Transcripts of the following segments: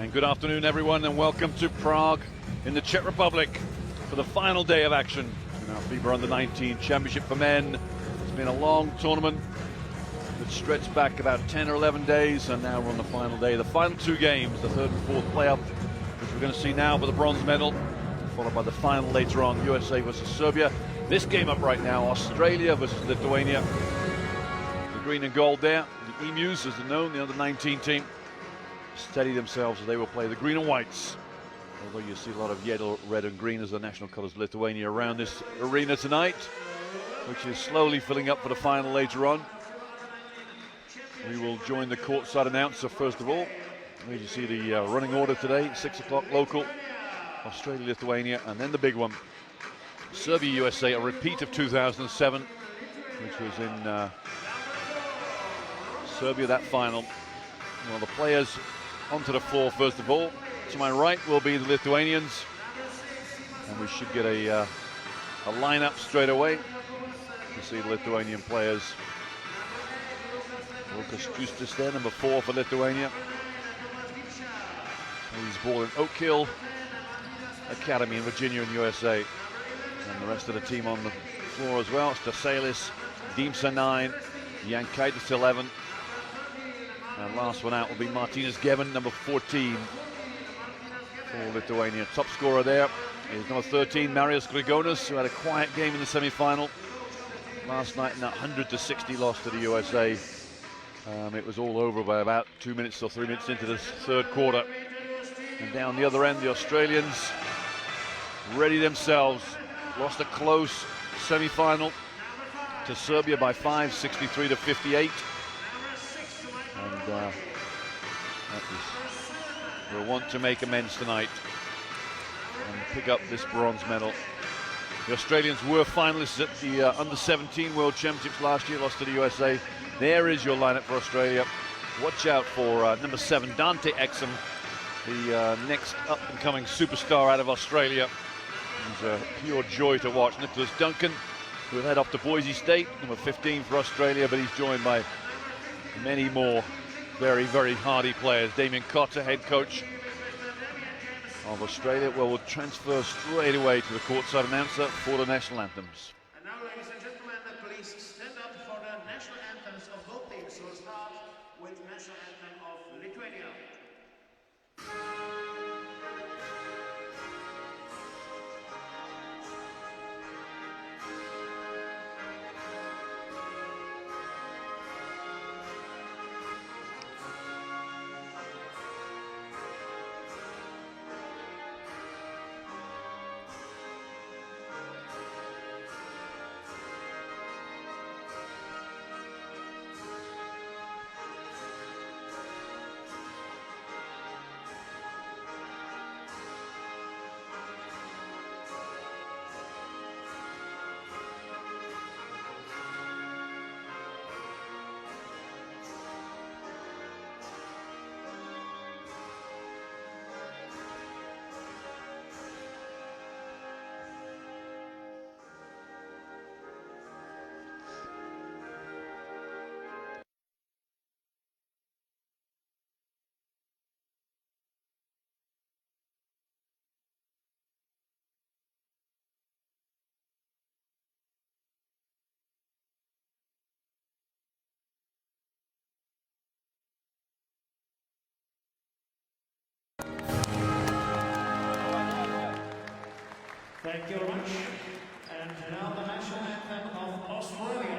And good afternoon, everyone, and welcome to Prague in the Czech Republic for the final day of action in our FIBA U19 Championship for men. It's been a long tournament that stretched back about 10 or 11 days, and now we're on the final day. The final two games, the third and fourth playoff, which we're going to see now for the bronze medal, followed by the final later on, USA versus Serbia. This game up right now, Australia versus Lithuania. The green and gold there, the Emus, as they're known, the under-19 team, steady themselves as they will play the green and whites. Although you see a lot of yellow, red and green as the national colours of Lithuania around this arena tonight, which is slowly filling up for the final later on. We will join the courtside announcer first of all. Here you see the running order today, 6 o'clock local, Australia, Lithuania, and then the big one, Serbia, USA, a repeat of 2007, which was in Serbia, that final. Well, the players onto the floor first of all. To my right will be the Lithuanians, and we should get a lineup straight away. You see the Lithuanian players. Lukas Justus there, number 4 for Lithuania. He's born in Oak Hill Academy in Virginia in USA. And the rest of the team on the floor as well. Staselis, Dimsa 9, Jankaitis 11. And last one out will be Martinez Gevin, number 14 for Lithuania. Top scorer there is number 13, Marius Grigonas, who had a quiet game in the semi-final last night in that 100-60 loss to the USA. It was all over by about 2 minutes or 3 minutes into the third quarter. And down the other end, the Australians ready themselves. Lost a close semi-final to Serbia by 5, 63-58. And they'll want to make amends tonight and pick up this bronze medal. The Australians were finalists at the Under-17 World Championships last year, lost to the USA. There is your lineup for Australia. Watch out for number 7, Dante Exum, the next up-and-coming superstar out of Australia. He's a pure joy to watch. Nicholas Duncan, who will head off to Boise State, number 15 for Australia, but he's joined by many more very, very hardy players. Damien Cotter, head coach of Australia. Well, we'll transfer straight away to the courtside announcer for the national anthems. And now, ladies and gentlemen, please stand up for the national anthems of both teams. We'll start with national anthem of Lithuania. Thank you very much. And now the national anthem of Australia.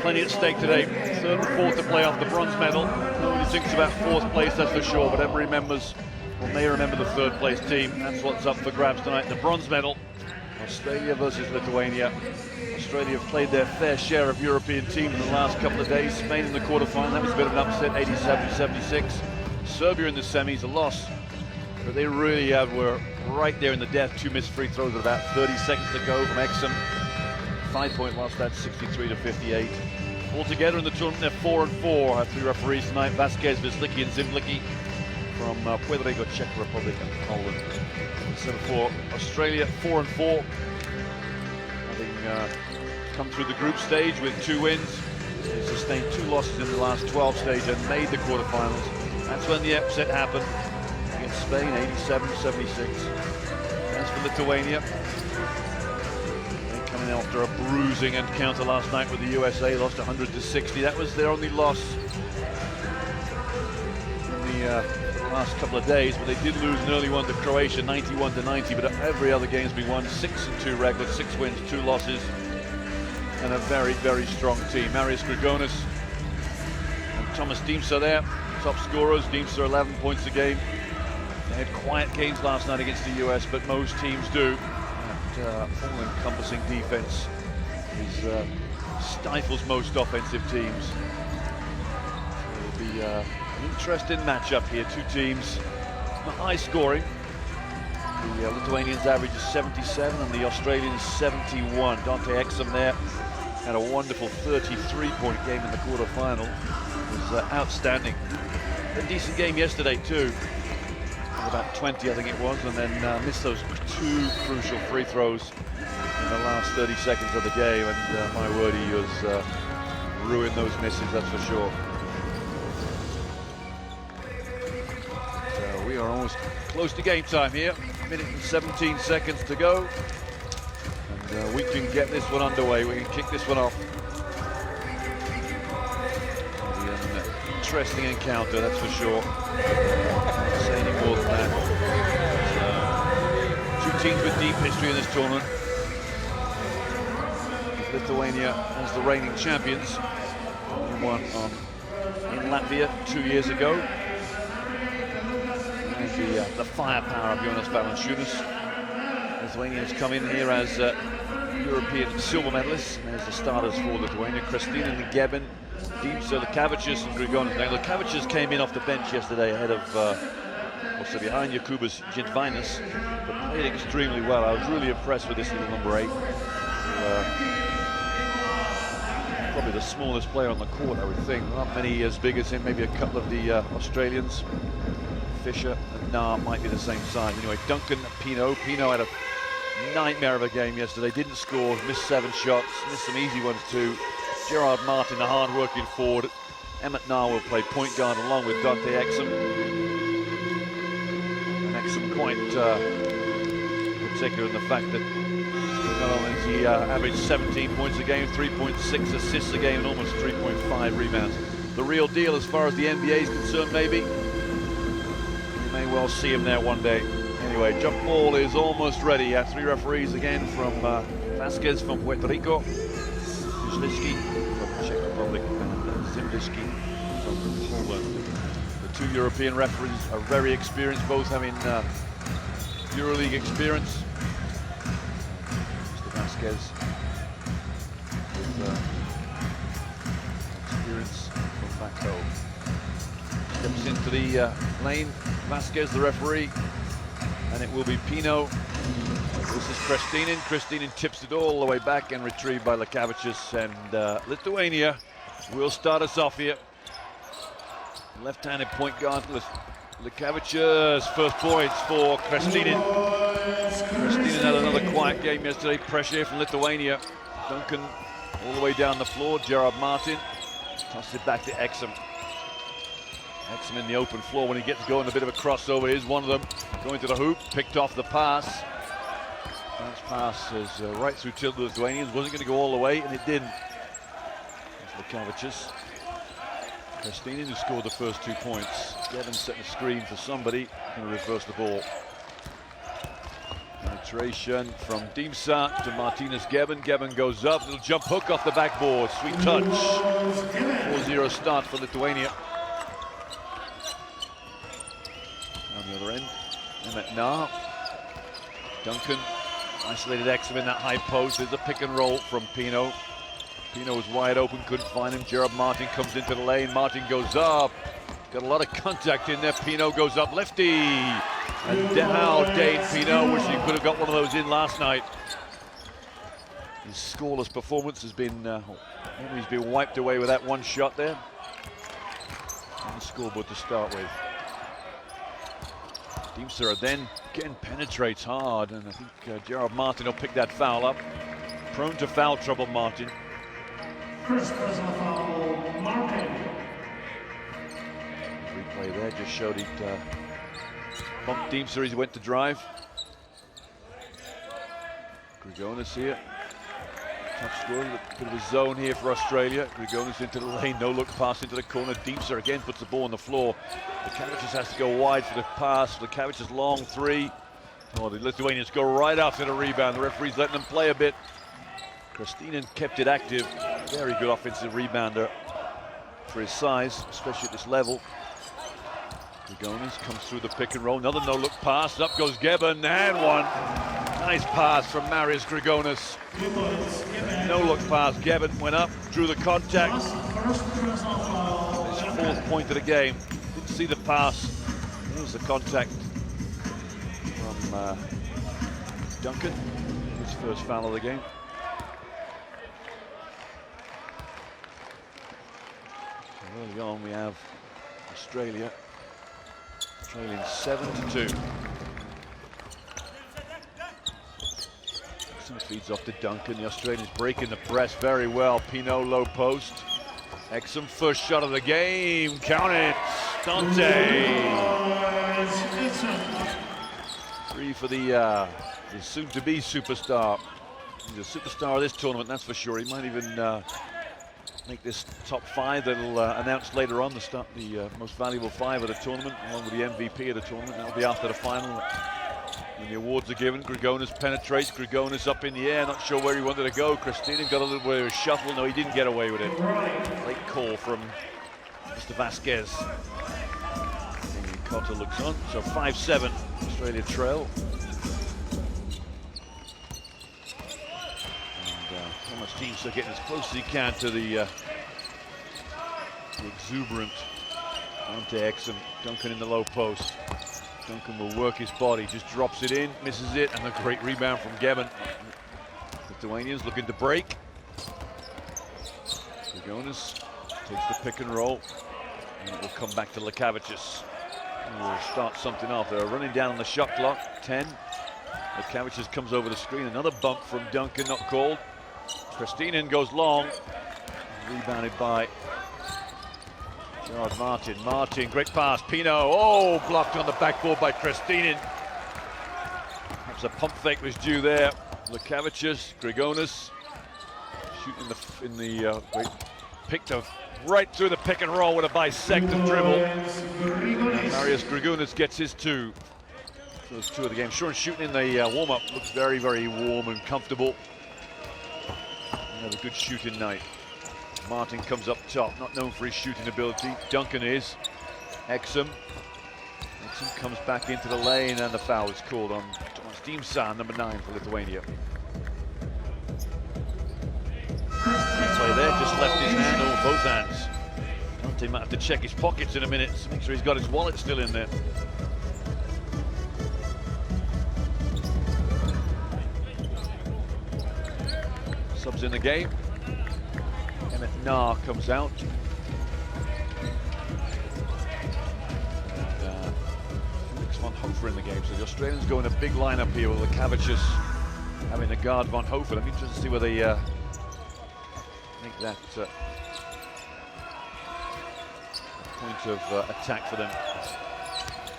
plenty at stake today. Third and fourth to play off the bronze medal. Nobody thinks about fourth place, that's for sure, but everybody remembers, or may remember, the third place team. That's what's up for grabs tonight. The bronze medal, Australia versus Lithuania. Australia have played their fair share of European teams in the last couple of days. Spain in the quarterfinal, that was a bit of an upset, 87-76. Serbia in the semis, a loss. But they really were right there in the death. 2 missed free throws with about 30 seconds to go from Exum. 5-point loss, that's 63-58. Altogether in the tournament, they're 4-4. Our 3 referees tonight: Vasquez, Vislicki, and Zimlicki from Puerto Rico, Czech Republic, and Poland. So for Australia, 4-4. Having come through the group stage with 2 wins, they sustained 2 losses in the last 12 stage and made the quarterfinals. That's when the upset happened against Spain, 87-76. As for Lithuania, they come in after a bruising encounter last night with the USA, lost 100-60. That was their only loss in the last couple of days, but they did lose an early one to Croatia, 91-90. But every other game's been won. 6-2 record, 6 wins, 2 losses, and a very, very strong team. Marius Grigonas and Thomas Diemser there, top scorers. Diemser 11 points a game. They had quiet games last night against the US, but most teams do. That all-encompassing defense stifles most offensive teams. It'll be an interesting matchup here. 2 teams, high scoring. The Lithuanians average is 77 and the Australians 71. Dante Exum there had a wonderful 33-point game in the quarterfinal. It was outstanding. A decent game yesterday too. About 20, I think it was, and then missed those 2 crucial free throws in the last 30 seconds of the game, and my word, he was ruined those misses, that's for sure. So we are almost close to game time here. 1 minute and 17 seconds to go, and we can get this one underway. We can kick this one off. It'll be an interesting encounter, that's for sure. Can't say any more than that. 2 teams with deep history in this tournament. Lithuania as the reigning champions. They won in Latvia 2 years ago. And the firepower of Jonas Valanciunas. Lithuanians come in here as European silver medalists. And there's the starters for Lithuania: Kristina Nigebin, Diemser, Lekavicius, and Grigonas. Now, Lekavicius came in off the bench yesterday ahead of, also behind Jakubas Jindvainis, but played extremely well. I was really impressed with this little number 8. Probably the smallest player on the court, I would think. Not many as big as him, maybe a couple of the Australians. Fisher and Nah might be the same size. Anyway, Duncan, Pino had a nightmare of a game yesterday. Didn't score, missed 7 shots, missed some easy ones too. Gerard Martin, the hard-working forward. Emmett Nah will play point guard along with Dante Exum. And Exum quite particular in the fact that not only has he averaged 17 points a game, 3.6 assists a game, and almost 3.5 rebounds. The real deal as far as the NBA is concerned, maybe. You may well see him there one day. Anyway, jump ball is almost ready. 3 referees again from Vasquez from Puerto Rico, Vislicki from Czech Republic, and Zimlicki from Poland. The 2 European referees are very experienced, both having EuroLeague experience. Mr. Vasquez with experience from back home. Steps into the lane, Vasquez, the referee, and it will be Pino. This is Kristinin. Kristinin tips it all the way back and retrieved by Lekavicius, and Lithuania will start us off here. Left-handed point guard Lekavicius. First points for Kristinin. Kristinin had another quiet game yesterday. Pressure here from Lithuania. Duncan all the way down the floor. Gerard Martin tosses it back to Exum. Exum in the open floor when he gets going. A bit of a crossover. Here's one of them going to the hoop. Picked off the pass. That pass is right through to the Lithuanians. Wasn't going to go all the way, and it didn't. Lekavicius. Kristinin, who scored the first 2 points. Devin set the screen for somebody. Going to reverse the ball. Penetration from Dimsa to Martinez Gebben. Gebben goes up, little jump hook off the backboard. Sweet touch. 4-0 start for Lithuania. On the other end, Mehmet Nah. Duncan isolated Exum in that high post. There's a pick and roll from Pino. Pino was wide open, couldn't find him. Gerard Martin comes into the lane. Martin goes up. Got a lot of contact in there. Pino goes up lefty. And how Dane Pino, wish he could have got one of those in last night. His scoreless performance has been, he's been wiped away with that one shot there. On the scoreboard to start with. Dimsa then again penetrates hard, and I think Gerard Martin will pick that foul up. Prone to foul trouble, Martin. First personal foul, Martin. Replay there just showed he'd bumped Dimsa as he went to drive. Grigonas here. Tough score, a bit of a zone here for Australia. Grigonas into the lane, no look pass into the corner. Dimsa again puts the ball on the floor. Lekavičius has to go wide for the pass. Lekavičius long three. Oh, the Lithuanians go right after the rebound. The referee's letting them play a bit. Kristinen kept it active. Very good offensive rebounder for his size, especially at this level. Grigonas comes through the pick and roll. Another no-look pass. Up goes Gebben, and one. Nice pass from Marius Grigonas. No-look pass. Gebben went up, drew the contact. His fourth point of the game. Didn't see the pass. There was the contact from Duncan. His first foul of the game. So early on, we have Australia trailing 7-2. Exum feeds off to Duncan. The Australians breaking the press very well. Pino low post. Exum first shot of the game. Count it. Dante. Three for the soon-to-be superstar. He's a superstar of this tournament, that's for sure. He might even make this top five that'll announce later on the most valuable five of the tournament, along with the MVP of the tournament. That'll be after the final when the awards are given. Grigonas penetrates. Grigonas up in the air, not sure where he wanted to go. Kristinen got a little bit of a shuffle. No, he didn't get away with it. Late call from Mr. Vasquez. And Cotter looks on. So 5-7, Australia trail. Thomas Dimsa getting as close as he can to the exuberant Dante Exum. Duncan in the low post. Duncan will work his body, just drops it in, misses it, and a great rebound from Gebben. Lithuanians looking to break. Grigonas takes the pick and roll, and it will come back to Lekavičius. We'll start something off. They're running down on the shot clock. 10. Lekavičius comes over the screen. Another bump from Duncan, not called. Kristinen goes long, rebounded by Gerard Martin. Martin, great pass. Pino, oh, blocked on the backboard by Kristinen. Perhaps a pump fake was due there. Lekavičius, Grigonas, shooting picked right through the pick and roll with a bisective dribble. And Marius Grigonas gets his two. First two of the game. Sure, shooting in the warm-up looks very, very warm and comfortable. Another good shooting night. Martin comes up top, not known for his shooting ability. Duncan is. Exum comes back into the lane, and the foul is called on Dimsa, number 9 for Lithuania. Play there, just left his hand, or both hands. Dante might have to check his pockets in a minute to make sure he's got his wallet still in there. Subs in the game. Mehmet Nah comes out. And Felix von Hofer in the game. So the Australians go in a big lineup here with Lekavičius having the guard von Hofer. I'm interested to see where they make that point of attack for them.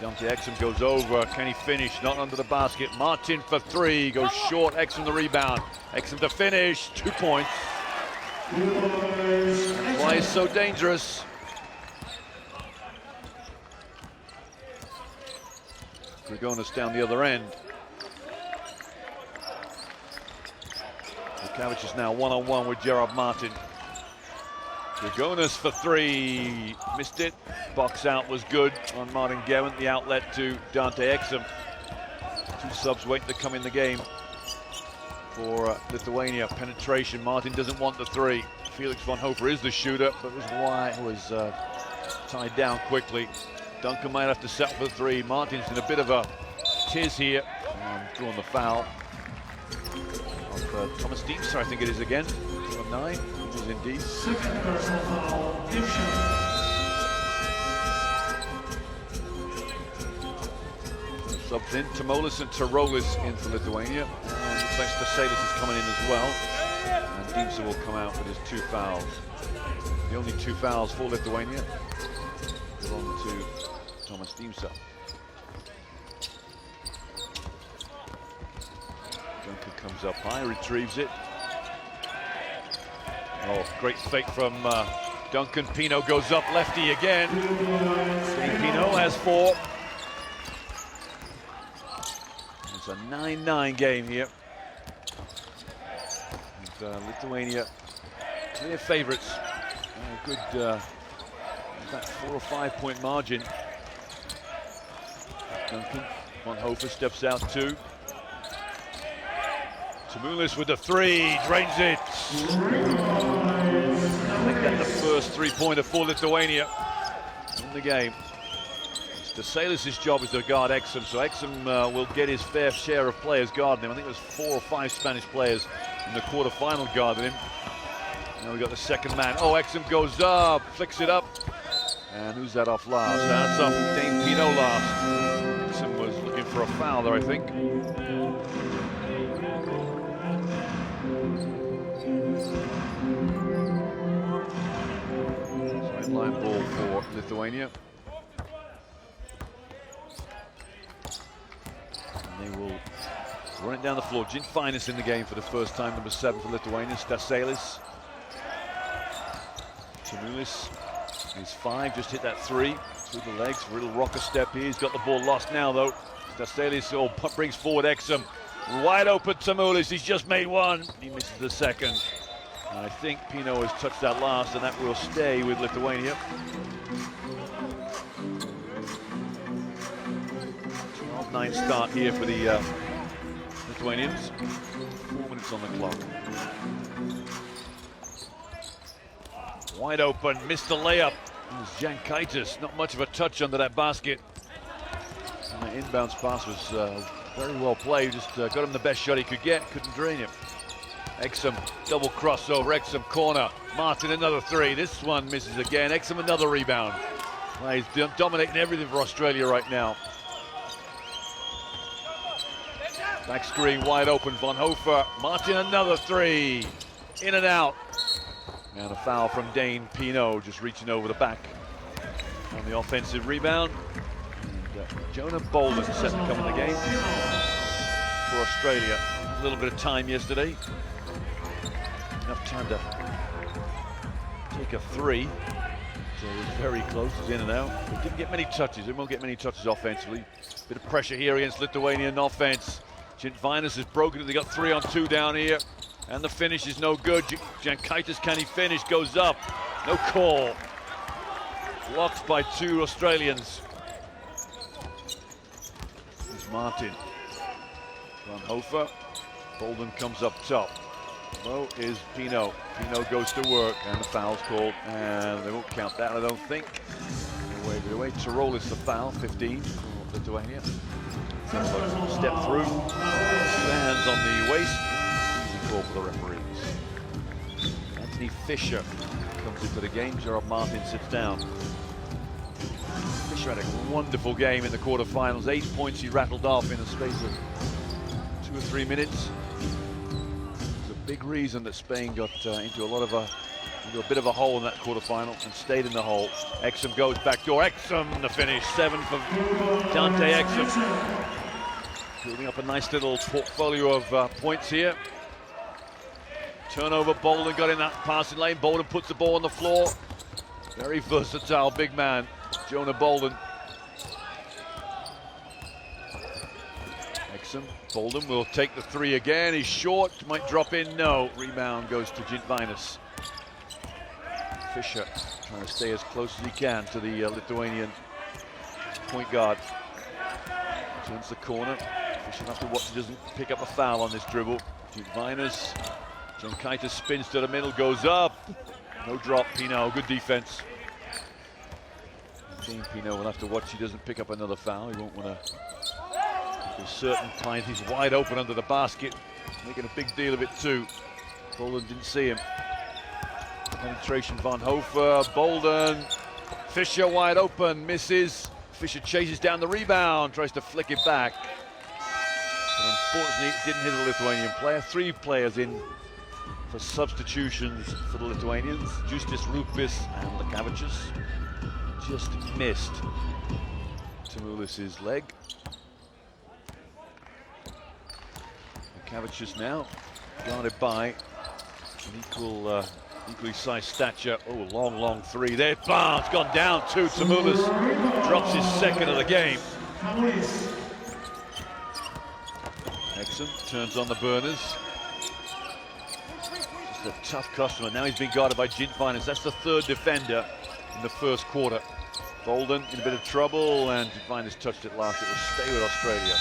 Dante Exum goes over. Can he finish? Not under the basket. Martin for three. Goes short. Exum the rebound. Exum to finish. 2 points. Why is so dangerous? Grigonas down the other end. Kavic is now one-on-one with Gerard Martin. Grigonas for three, missed it. Box out was good on Martin Gevin. The outlet to Dante Exum. Two subs waiting to come in the game for Lithuania. Penetration, Martin doesn't want the three. Felix von Hofer is the shooter, but was tied down quickly. Duncan might have to settle for the three. Martin's in a bit of a tiz here. Drawing the foul of Thomas Deemster, I think it is again, from 9. It is indeed. Second personal foul, team Subs in, Tamolis and Tarolis in for Lithuania. And looks like Staselis is coming in as well. And Deemster will come out with his 2 fouls. The only 2 fouls for Lithuania belong to Thomas Deemster. Duncan comes up high, retrieves it. Oh, great fake from Duncan. Pino goes up, lefty again. Pino has 4. It's a 9-9 game here. And, Lithuania, clear favourites. Good, about 4 or 5 point margin. Duncan, von Hofer steps out 2. Tamulis with the 3, drains it. I think that's the first 3-pointer for Lithuania in the game. Staselis' job is to guard Exum, so Exum will get his fair share of players guarding him. I think there's 4 or 5 Spanish players in the quarterfinal guarding him. Now we got the second man. Oh, Exum goes up, flicks it up. And who's that off last? That's off Dane Pino last. Exum was looking for a foul there, I think. Sideline ball for Lithuania. And they will run it down the floor. Jin Finest in the game for the first time, number 7 for Lithuania. Staselis. Tamulis is 5, just hit that 3 through the legs. Little rocker step here. He's got the ball lost now though. Staselis brings forward Exum. Wide open Tamulis. He's just made 1. He misses the second. And I think Pino has touched that last, and that will stay with Lithuania. 12-9 start here for the Lithuanians. 4 minutes on the clock. Wide open, missed the layup. It was Jankaitis, not much of a touch under that basket. And the inbounds pass was very well played, just got him the best shot he could get, couldn't drain him. Exum, double crossover, Exum corner. Martin another 3, this one misses again. Exum another rebound. Well, he's dominating everything for Australia right now. Back screen, wide open, von Hofer. Martin another 3, in and out. And a foul from Dane Pino, just reaching over the back on the offensive rebound. And Jonah Bolden set to come in the game for Australia. A little bit of time yesterday. Enough time to take a 3. So it was very close, it was in and out. But didn't get many touches, they won't get many touches offensively. Bit of pressure here against Lithuanian offense. Jintvinas has broken it, they got 3-on-2 down here. And the finish is no good. Jankaitis, can he finish? Goes up. No call. Blocked by 2 Australians. There's Martin. Von Hofer. Bolden comes up top. Low is Pino. Pino goes to work, and the foul's called. And they won't count that, I don't think. Wave it away. Tarolis the foul, 15 for Lithuania. Step through. 2 hands on the waist. For the referees. Anthony Fisher comes into the game. Gerard Martin sits down. Fisher had a wonderful game in the quarterfinals. 8 points he rattled off in a space of 2 or 3 minutes. It's a big reason that Spain got into a bit of a hole in that quarterfinal and stayed in the hole. Exum goes back door. Exum the finish. 7 for Dante Exum. Building up a nice little portfolio of points here. Turnover, Bolden got in that passing lane. Bolden puts the ball on the floor. Very versatile big man, Jonah Bolden. Exum. Bolden will take the three again. He's short, might drop in. No. Rebound goes to Girtvinas. Fischer trying to stay as close as he can to the Lithuanian point guard. Turns the corner. Fischer have to watch he doesn't pick up a foul on this dribble. Girtvinas. Jonkaitis spins to the middle, goes up. No drop. Pinot, good defense. Again, Pinot will have to watch he doesn't pick up another foul. He won't want to. There's certain times he's wide open under the basket, making a big deal of it too. Bolden didn't see him. Penetration, Van Hofer, Bolden. Fischer wide open, misses. Fischer chases down the rebound, tries to flick it back. But unfortunately, it didn't hit a Lithuanian player. 3 players in for substitutions for the Lithuanians. Justis, Rupis, and Lekavičius. Just missed Tamulis's leg. Lekavičius now guarded by an equally sized stature. Oh, long three there. Bam! It's gone down to Tamulis. Drops his second of the game. Exum turns on the burners. Just a tough customer. Now he's being guarded by Girtvinas. That's the 3rd defender in the first quarter. Bolden in a bit of trouble, and Girtvinas touched it last. It will stay with Australia.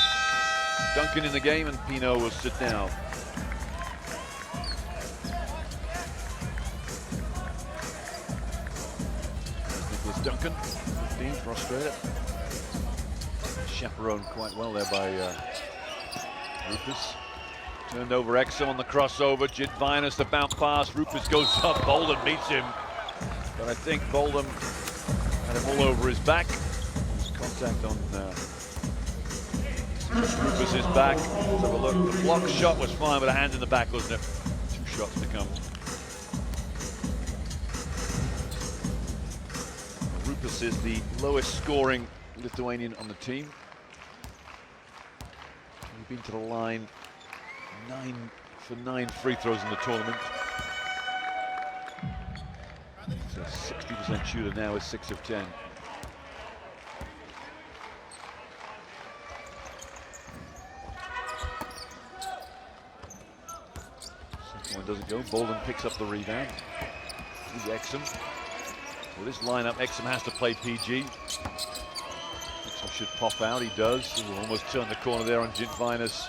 Duncan in the game, and Pinot will sit down. Duncan, 15 for Australia. Chaperoned quite well there by Rupis. Turned over Exum on the crossover. Girtvinas, the bounce pass. Rupis goes up. Bolden meets him. But I think Bolden had him all over his back. There's contact on Rupis' back. Let's have a look. The block shot was fine, but a hand in the back, wasn't it? 2 shots to come. Rupis is the lowest scoring Lithuanian on the team. He's been to the line 9 for 9 free throws in the tournament. He's a 60% shooter now with 6 of 10. Second one doesn't go. Bolden picks up the rebound. He's Exum. With this lineup, Exum has to play PG. Exum should pop out, he does. He will almost turn the corner there on Girtvinas.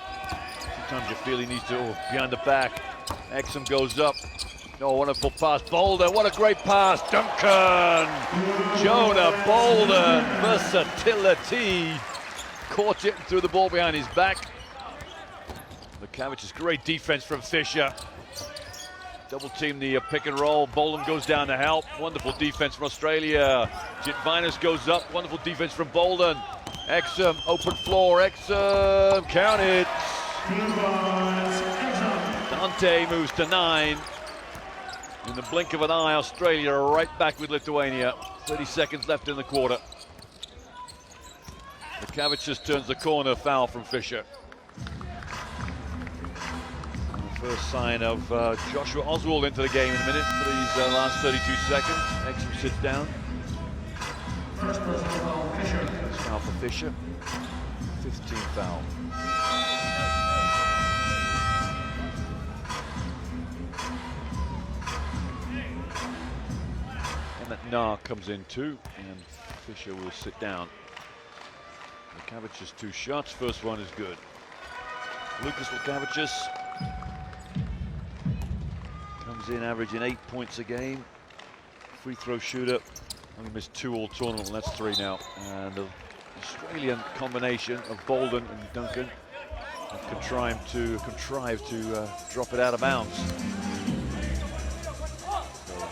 Sometimes you feel he needs to, behind the back. Exum goes up. Oh, wonderful pass. Bolden, what a great pass. Duncan! Jonah Bolden, versatility. Caught it and threw the ball behind his back. Lekavičius, great defense from Fischer. Double team the pick and roll. Bolden goes down to help. Wonderful defense from Australia. Girtvinas goes up. Wonderful defense from Bolden. Exum, open floor. Exum, count it. Dante moves to 9. In the blink of an eye, Australia are right back with Lithuania. 30 seconds left in the quarter. Lekavičius turns the corner. Foul from Fischer. First sign of Joshua Oswald into the game in a minute for these last 32 seconds. Exum sits down. First foul for Fischer. 15 foul. Emmett Nah comes in too, and Fischer will sit down. Lekavičius 2 shots. First one is good. Lucas Lekavičius comes in averaging 8 points a game. Free throw shooter. Only missed 2 all tournament, and that's 3 now. And the Australian combination of Bolden and Duncan have contrived to drop it out of bounds.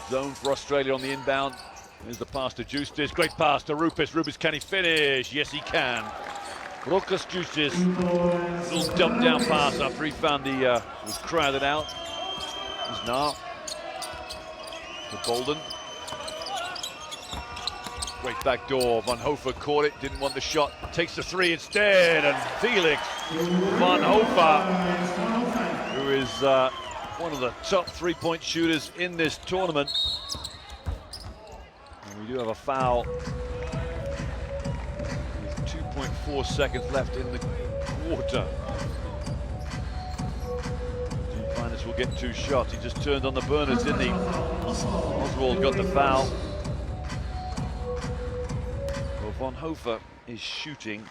So zone for Australia on the inbound. Here's the pass to Justis. Great pass to Rupis. Rupis, can he finish? Yes, he can. Rokas Justis. Little dump down pass after he found the was crowded out. Here's Nah to Bolden. Great back door. Van Hofer caught it, didn't want the shot. Takes the 3 instead, and Felix Van Hofer, who is one of the top 3-point shooters in this tournament. And we do have a foul with 2.4 seconds left in the quarter. will get 2 shots. He just turned on the burners, didn't he? Oswald got the foul. Well, Von Hofer is shooting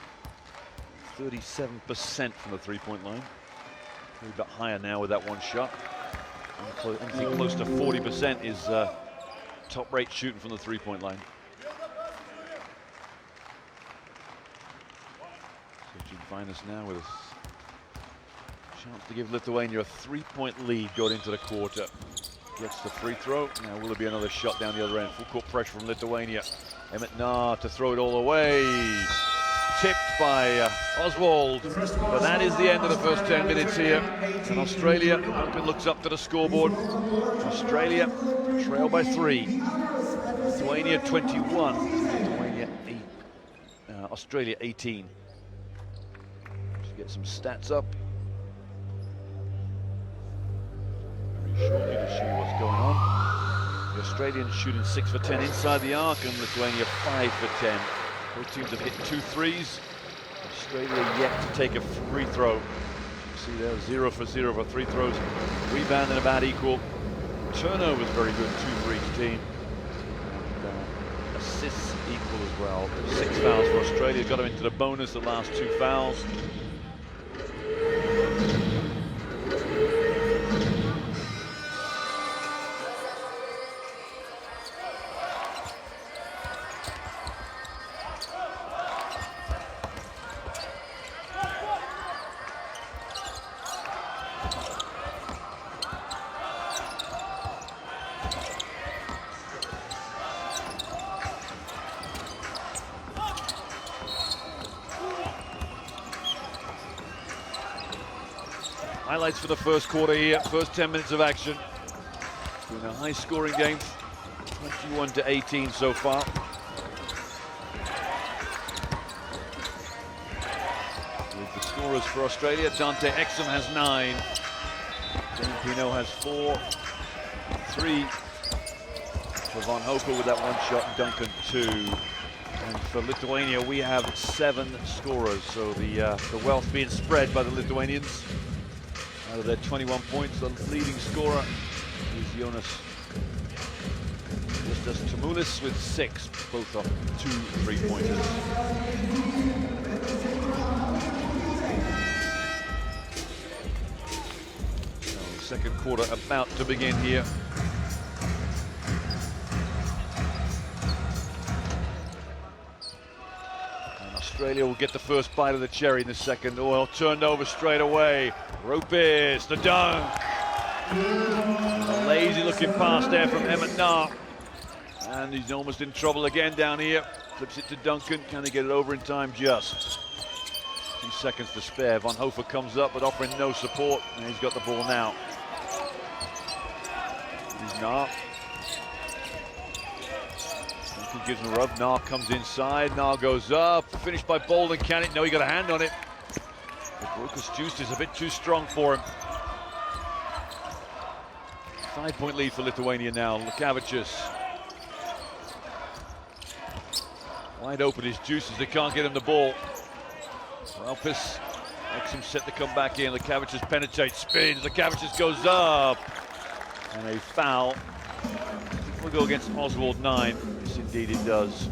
37% from the three-point line. A bit higher now with that one shot. Anything close to 40% is top-rate shooting from the three-point line. So Grigonas now with a chance to give Lithuania a 3-point lead going into the quarter. Gets the free throw. Now will there be another shot down the other end? Full court pressure from Lithuania. Emmett Nahr to throw it all away. Tipped by Oswald. But that is the end of the first 10 minutes here. And Australia, Duncan looks up to the scoreboard. Australia trail by 3. Lithuania 21. Lithuania 8. Australia 18. Just get some stats up. Very shortly to show you what's going on. The Australians shooting 6 for 10 inside the arc, and Lithuania 5 for 10. Both teams have hit 2 threes. Australia yet to take a free throw. You see there, 0 for 0 for free throws. Rebounding about equal. Turnovers very good, 2 for each team. And assists equal as well. 6 fouls for Australia. Got them into the bonus, the last 2 fouls. Highlights for the first quarter here, first 10 minutes of action. It's been a high-scoring game, 21-18 so far. With the scorers for Australia, Dante Exum has 9. Dan Pino has 4. 3 for Von Hofer with that one shot, and Duncan 2. And for Lithuania, we have 7 scorers, so the wealth being spread by the Lithuanians. Out of their 21 points, the leading scorer is Jonas Tamulis with 6, both off 2 3-pointers. So, second quarter about to begin here. Australia will get the first bite of the cherry in the second. Oil turned over straight away. Ropis, the dunk. A lazy looking pass there from Emmett Nahr. And he's almost in trouble again down here. Flips it to Duncan. Can he get it over in time? Just. 2 seconds to spare. Von Hofer comes up but offering no support. And he's got the ball now. Here's Nahr. Duncan gives him a rub. Nahr comes inside. Nahr goes up. Finished by Bolden. Can it? No, he got a hand on it. Lucas Juice is a bit too strong for him. 5-point lead for Lithuania now. Lukavicius. Wide open is Juices. They can't get him the ball. Ropis. Exum set to come back in. Lukavicius penetrates, spins. Lukavicius goes up. And a foul. Will go against Oswald 9. Yes, indeed it does.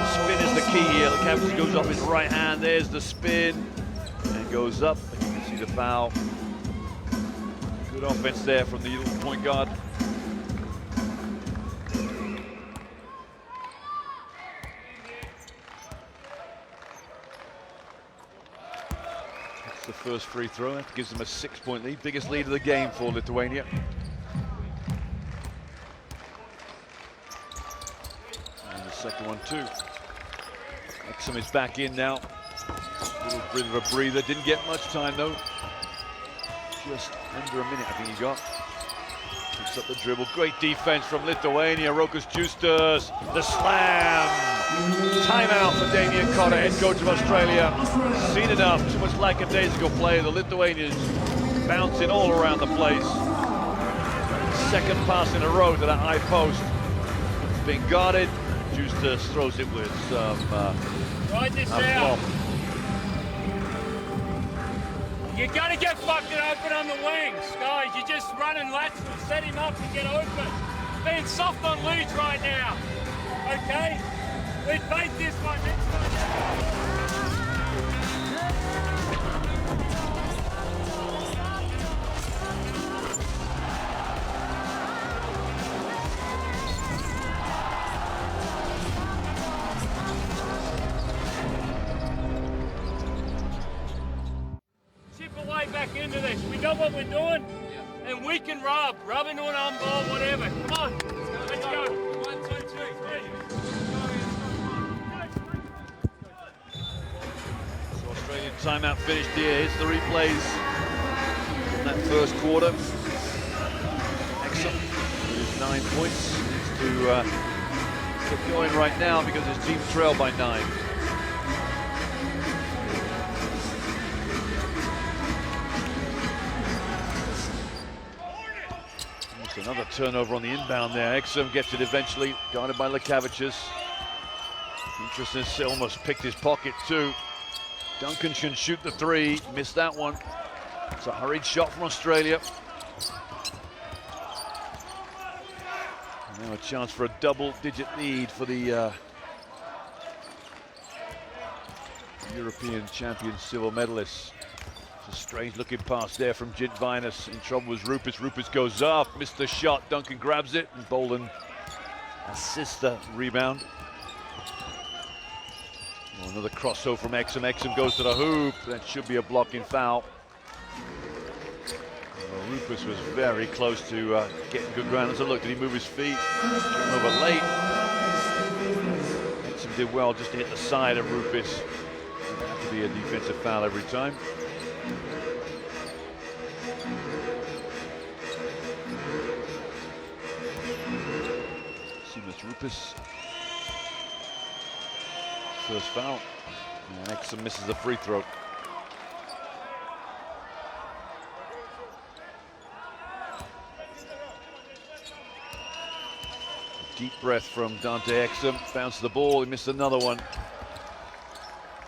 Spin is the key here. Lukavicius goes off his right hand. There's the spin. And goes up. And you can see the foul. Good offense there from the point guard. That's the first free throw. That gives them a 6-point lead. Biggest lead of the game for Lithuania. And the second one too. Exum is back in now. A little bit of a breather. Didn't get much time though. Just under a minute I think he got. Picks up the dribble. Great defense from Lithuania. Rokas Justus. The slam. Timeout for Damien Cotter, head coach of Australia. Seen enough. Too much lackadaisical play. The Lithuanians bouncing all around the place. Second pass in a row to that high post. It's been guarded. Justus throws it with some flop. You gotta get fucking open on the wings, guys. You're just running lateral. Set him up and get open. Being soft on leads right now. Okay? We bait this one next time. Back into this. We know what we're doing, and we can rub into an on ball, whatever. Come on, let's go. 1, 2, 3. So Australian timeout finished here. Here's the replays from that first quarter. Excellent. With 9 points. Needs to get going right now because his team trailed by 9. Another turnover on the inbound there. Exum gets it eventually, guarded by Lekavicius. Interesting, almost picked his pocket too. Duncan can shoot the 3, missed that one. It's a hurried shot from Australia. Now a chance for a double-digit lead for the European champion silver medalists. A strange looking pass there from Gintvinas. In trouble was Rupis. Rupis goes up, missed the shot. Duncan grabs it, and Bolden assists the rebound. Oh, another crossover from Exum. Exum goes to the hoop. That should be a blocking foul. Rupis was very close to getting good ground. Let's look, did he move his feet? Over late. Exum did well just to hit the side of Rupis. It'd have to be a defensive foul every time. Rupis. First foul. And Exum misses the free throw. Deep breath from Dante Exum. Bounced the ball, he missed another one.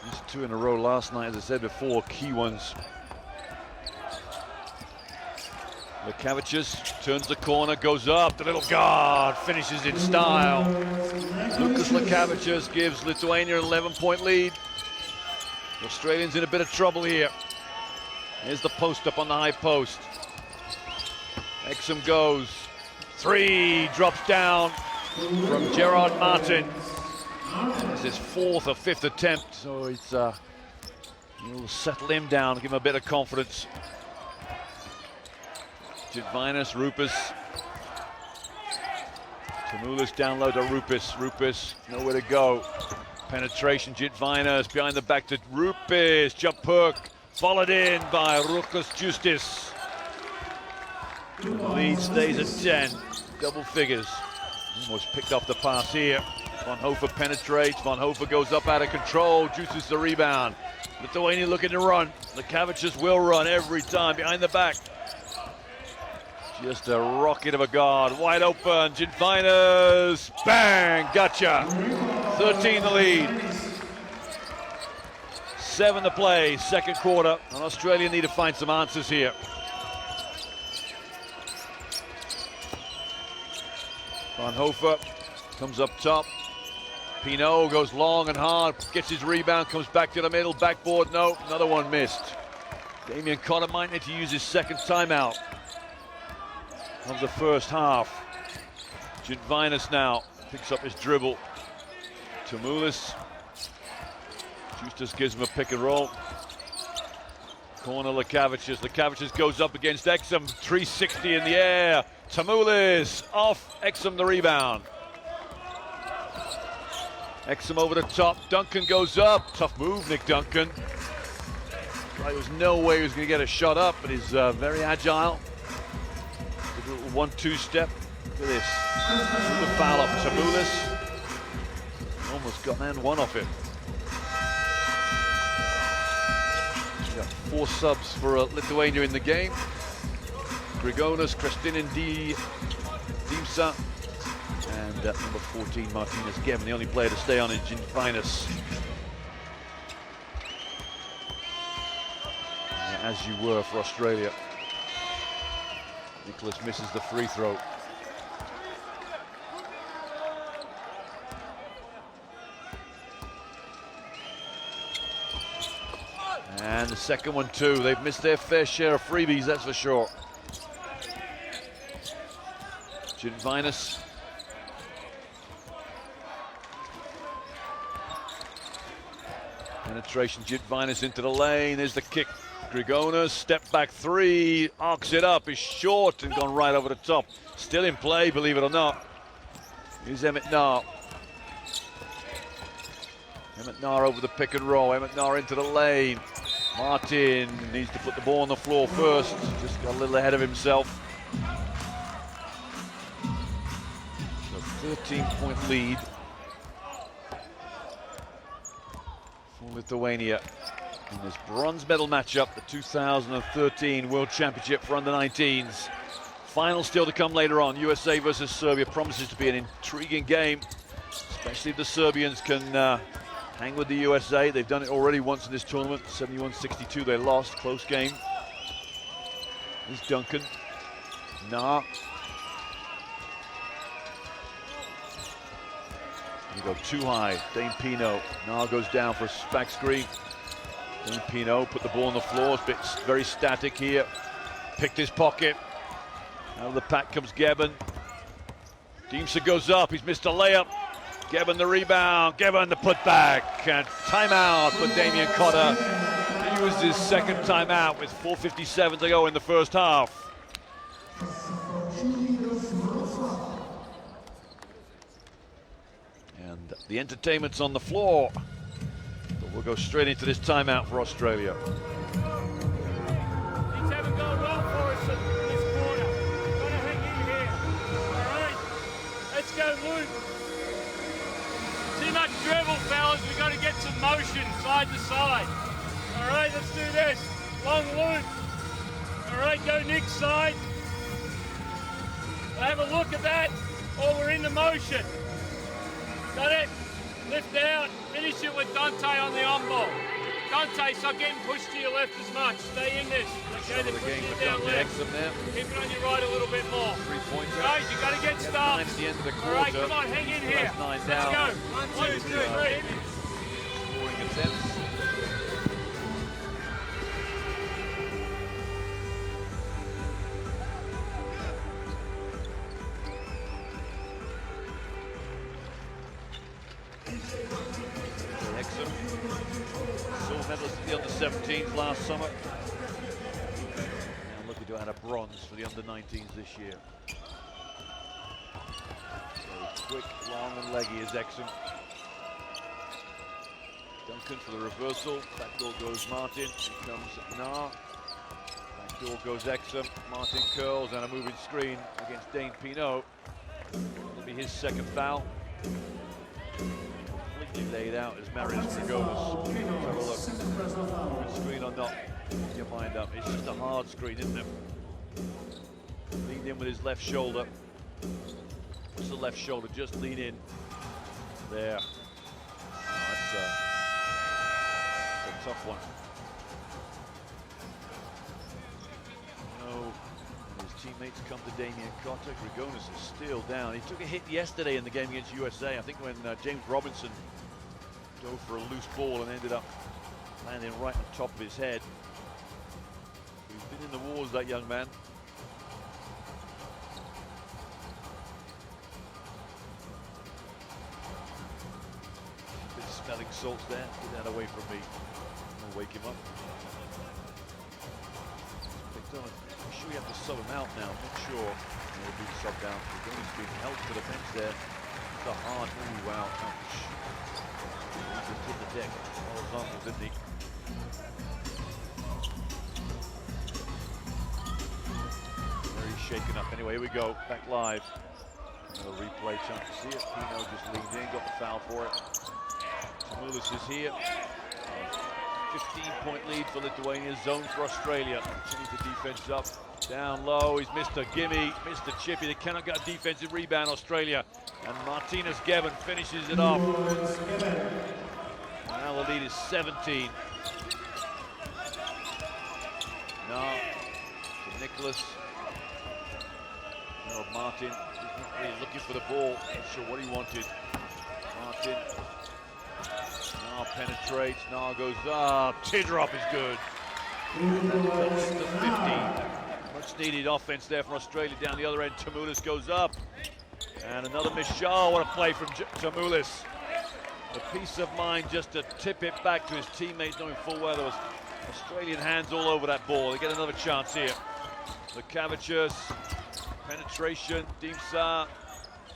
Missed 2 in a row last night, as I said before, key ones. Lekavicius turns the corner, goes up, the little guard finishes in style. Lucas Lekavicius gives Lithuania an 11-point lead. The Australians in a bit of trouble here. Here's the post up on the high post. Exum goes, 3, drops down from Gerard Martin. It's his 4th or 5th attempt, so it's you'll settle him down, give him a bit of confidence. Gintvinas, Rupis. Tamoulis down low to Rupis. Rupis, nowhere to go. Penetration, Gintvinas behind the back to Rupis. Jump hook, followed in by Rukas Justice. The lead stays at 10, double figures. Almost picked off the pass here. Von Hofer penetrates, Von Hofer goes up out of control, Justice the rebound. Lithuania looking to run. Lekavicius will run every time, behind the back. Just a rocket of a guard, wide open, Gintvinas, bang, gotcha. 13 the lead. 7 to play, second quarter, and Australia need to find some answers here. Von Hofer comes up top. Pinot goes long and hard, gets his rebound, comes back to the middle, backboard, no, another one missed. Damian Cotter might need to use his second timeout of the first half. Gintvinas now picks up his dribble. Tamoulis. Justus gives him a pick and roll. Corner Lekavicius. Lekavicius goes up against Exum. 360 in the air. Tamoulis off. Exum the rebound. Exum over the top. Duncan goes up. Tough move, Nick Duncan. There was no way he was going to get a shot up, but he's very agile. A little 1-2 step. Look at this. The foul up Tamoulis. Almost got an and one off it. We got 4 subs for Lithuania in the game. Grigonas, Kristinin Dimsa, and number 14 Martinez Gem, the only player to stay on in Gintvinas. as you were for Australia. Nicholas misses the free throw. And the second one too. They've missed their fair share of freebies, that's for sure. Girgonas. Penetration, Girgonas into the lane. There's the kick. Grigonas, step back three, arcs it up, is short and gone right over the top. Still in play, believe it or not. Here's Emmett Nar. Emmett Nar over the pick and roll. Emmett Nar into the lane. Martin needs to put the ball on the floor first. Just got a little ahead of himself. So 13-point lead for Lithuania in this bronze medal matchup, the 2013 World Championship for under-19s. Final still to come later on. USA versus Serbia promises to be an intriguing game, especially if the Serbians can hang with the USA. They've done it already once in this tournament. 71-62 they lost, close game. Here's Duncan. Nah. You go too high. Dane Pino. Nah goes down for a back screen. Dane Pino put the ball on the floor. It's very static here. Picked his pocket. Out of the pack comes Gebben. Deemsa goes up. He's missed a layup. Gebben the rebound. Gebben the putback. And timeout for Damien Cotter. He used his second timeout with 4:57 to go in the first half. And the entertainment's on the floor. But we'll go straight into this timeout for Australia. Things haven't gone well for us in this quarter. Got to hang in here. All right, let's go, Luke. Too much dribble, fellas. We've got to get some motion side to side. All right, let's do this. Long Luke. All right, go Nick's side. Have a look at that. Oh, we're in the motion. Got it? Lift out. Finish it with Dante on the on-ball. Dante, stop getting pushed to your left as much. Stay in this. Okay, they're pushing you down left. Keep it on your right a little bit more. 3-pointer. Guys, you got to get stopped. At the end of the quarter. All right, come on, hang in here. Let's go. 1, 2, 3. Scoring attempts. Silver medalist for the under-17s last summer. And looking to add a bronze for the under-19s this year. So quick, long and leggy is Exum. Duncan for the reversal. Backdoor goes Martin. Here comes Nar. Backdoor goes Exum. Martin curls and a moving screen against Dane Pino. It'll be his second foul. Completely laid out as Marius Grigonas. Have a look. Good screen or not, make your mind up. It's just a hard screen, isn't it? Leaned in with his left shoulder. What's the left shoulder? Just lean in. There. Oh, that's a tough one. No. His teammates come to Damien Cotter. Grigonas is still down. He took a hit yesterday in the game against USA. I think when James Robinson dove for a loose ball and ended up landing right on top of his head. He's been in the wars, that young man. A bit of smelling salts there. Get that away from me. I'll wake him up. I'm sure you have to sub him out now. I'm not sure he'll be subbed out. He's being held to the bench there. It's a hard move. Wow. Ouch. He just hit the deck horizontal, didn't he? Very shaken up. Anyway, here we go. Back live. Another replay chance to see it. Pino just leaned in, got the foul for it. Tamulis is here. 15-point lead for Lithuania, zone for Australia. Continues the defense up, down low, he's missed a gimme, missed a chippy. They cannot get a defensive rebound, Australia. And Martinez Gebben finishes it off. Now the lead is 17. Nicholas. No, Martin, he's not really looking for the ball. Not sure what he wanted. Martin. Now penetrates, now goes up. Teardrop is good. And that cuts to 50. Much needed offense there from Australia down the other end. Tamoulis goes up. And another miss shot. What a play from Tamoulis. The peace of mind just to tip it back to his teammates, knowing full well there was Australian hands all over that ball. They get another chance here. Lukavicius, penetration, Dimsa,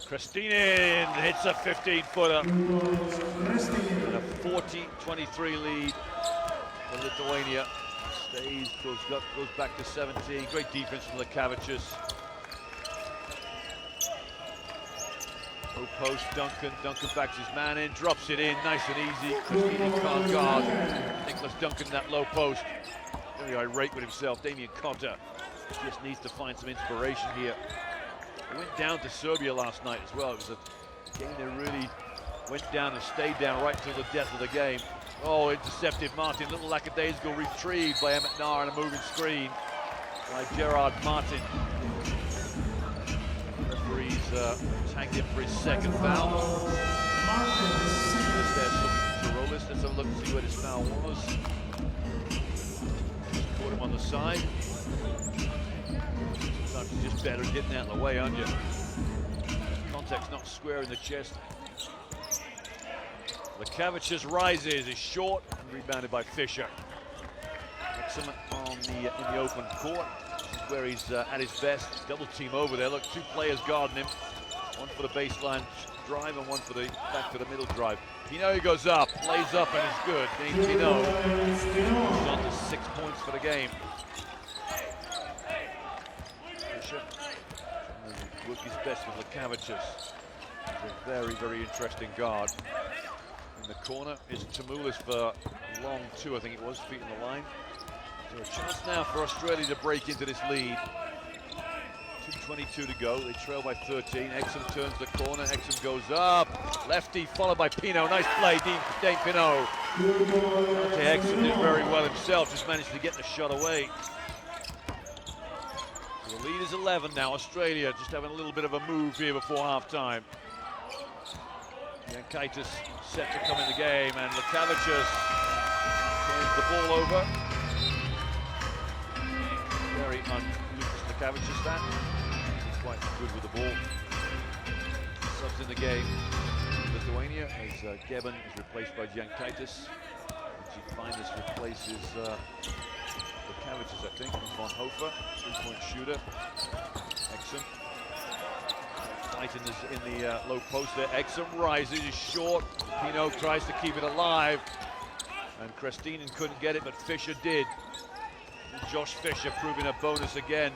Kristinin hits a 15-footer. And a 40-23 lead for Lithuania. Stays, goes back to 17. Great defense from Lukavicius. Low post, Duncan backs his man in, drops it in, nice and easy. Kristinin can't guard. Nicholas Duncan, that low post. Very irate with himself. Damien Cotter just needs to find some inspiration here. They went down to Serbia last night as well. It was a game that really went down and stayed down right till the death of the game. Oh, intercepted Martin, little lackadaisical retrieved by Emmett Nahr on a moving screen by Gerard Martin. Referees tagged him for his second foul. Let's have a look and see where his foul was. Just caught him on the side. Sometimes it's just better getting out of the way, aren't you? Contact's not square in the chest. Lukavicius rises, is short, and rebounded by Fisher. Excellent on in the open court. This is where he's at his best. Double team over there. Look, two players guarding him. One for the baseline drive and one for the back to the middle drive. Pinot goes up, lays up, and is good. Dean Pinot is on to 6 points for the game. Fisher work his best with Lukavicius. He's a very, very interesting guard. In the corner is Tamoulis for long two, I think it was, feet on the line. So a chance now for Australia to break into this lead. 2:22 to go, they trail by 13. Exum turns the corner, Exum goes up. Lefty followed by Pinot, nice play, Dane Pinot. Dante Exum did very well himself, just managed to get the shot away. So the lead is 11 now, Australia just having a little bit of a move here before half-time. Yankaitis set to come in the game, and Lukavicius turns the ball over. Very un-Lucas Lukavicius that. He's quite good with the ball. Subs in the game. Lithuania as Gebben is replaced by Yankaitis. Finus replaces Lukavicius, I think, and Von Hofer, three-point shooter. Exum. Fight in the low post there. Exum rises, is short. Pinot tries to keep it alive. And Kristinin couldn't get it, but Fisher did. Josh Fisher proving a bonus again.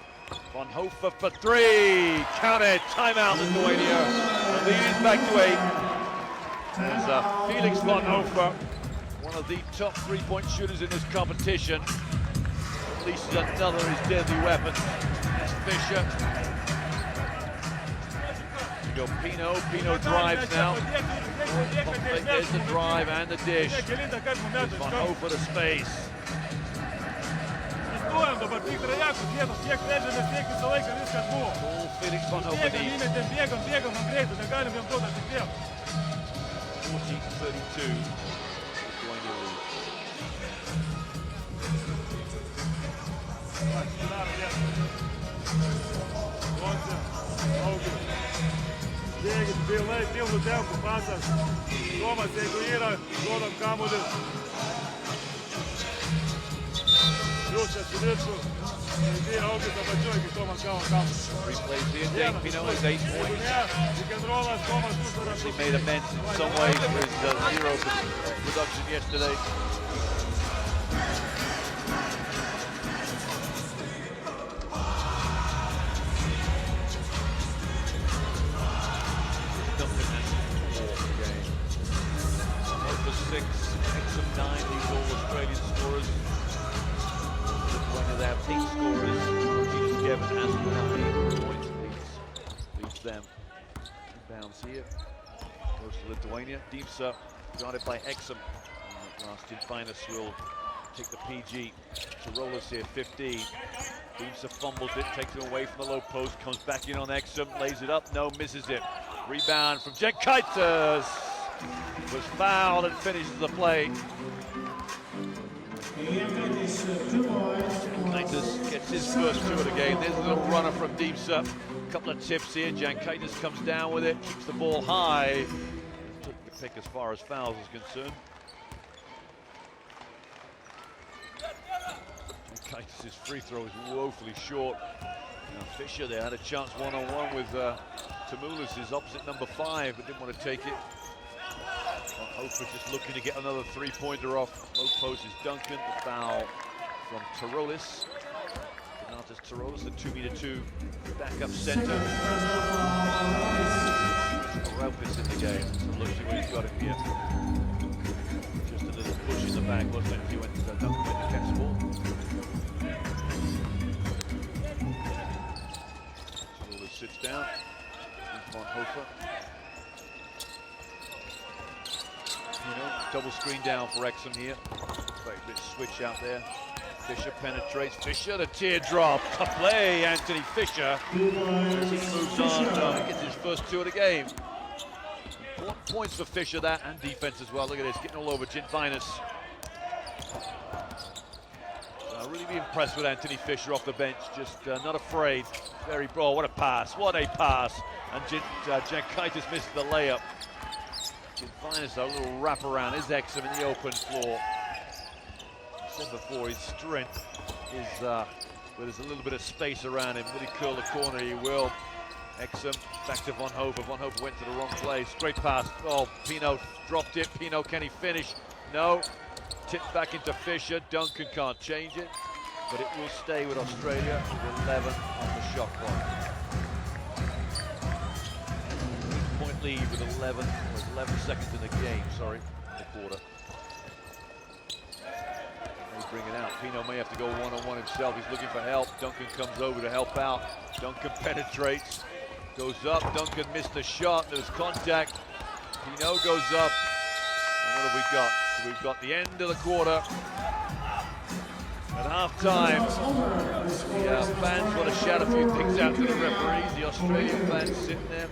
Von Hofer for three. Count it. Timeout, Lithuania. The lead is back to 8. There's Felix Von Hofer, one of the top three-point shooters in this competition. Releases another of his deadly weapons. That's Fisher. Pinot drives now. There's the drive and the dish. Von Hofer to space. All Felix Von Hofer needs. 40-32. Pilnu tempu pasas. Tomas, jeigu yra, duodam kamuolį. Triukščias į viršų. Žaidėjai Augis apačioj, kai Tomas gavo kamuolį. Replays here, Dane Pinot has 8 points. Pick-and-rollas, Tomas uždara. He made amends in some ways for his zero production yesterday. Six, Exum 9, these all Australian scorers. Lithuania, they have 8 scorers. Each Gebben has 9 points. Leads them. Bounce here. Goes to Lithuania. Dimsa guarded by Exum. Last Finus will take the PG to roll us here, 15. Deemsa fumbles it, takes it away from the low post, comes back in on Exum, lays it up, no, misses it. Rebound from Jankaitis. Was fouled and finishes the play. Jankaitis gets his first two of the game. There's a little runner from Deemsa. A couple of tips here. Jankaitis comes down with it, keeps the ball high. Took the pick as far as fouls is concerned. Jankaitis' free throw is woefully short. Now Fisher there had a chance one-on-one with Tamoulis, his opposite number 5, but didn't want to take it. Hofer just looking to get another three-pointer off. Low post is Duncan. The foul from Tarolis. Donatas Tarolis, the 2'2" backup center. Ralphus in the game. So let's see what he's got in here. Just a little push in the back, wasn't it? He went to Duncan went to catch the ball. Tarolis sits down. Von Hofer. Double screen down for Exum here. Very good switch out there. Fisher penetrates. Fisher, the teardrop. Tough play, Anthony Fisher. As he moves on, he gets his first two of the game. Important points for Fisher, that, and defense as well. Look at this, getting all over Gintvinus. I'll really be impressed with Anthony Fisher off the bench. Just not afraid. Very broad. What a pass. What a pass. And Jankaitis misses the layup. Gintvinus, a little wraparound. Is Exum in the open floor. I said before, his strength is where there's a little bit of space around him. Will he curl the corner? He will. Exum back to Von Hofer. Von Hofer went to the wrong place. Great pass. Oh, Pino dropped it. Pino, can he finish? No. Tipped back into Fisher. Duncan can't change it, but it will stay with Australia with 11 on the shot clock. Point lead with 11 seconds in the game, sorry, in the quarter. They bring it out. Pino may have to go one-on-one himself. He's looking for help. Duncan comes over to help out. Duncan penetrates, goes up. Duncan missed the shot. There's contact. Pino goes up. And what have we got? So we've got the end of the quarter. At half-time, the fans want to shout a few things out to the referees. The Australian fans sitting there.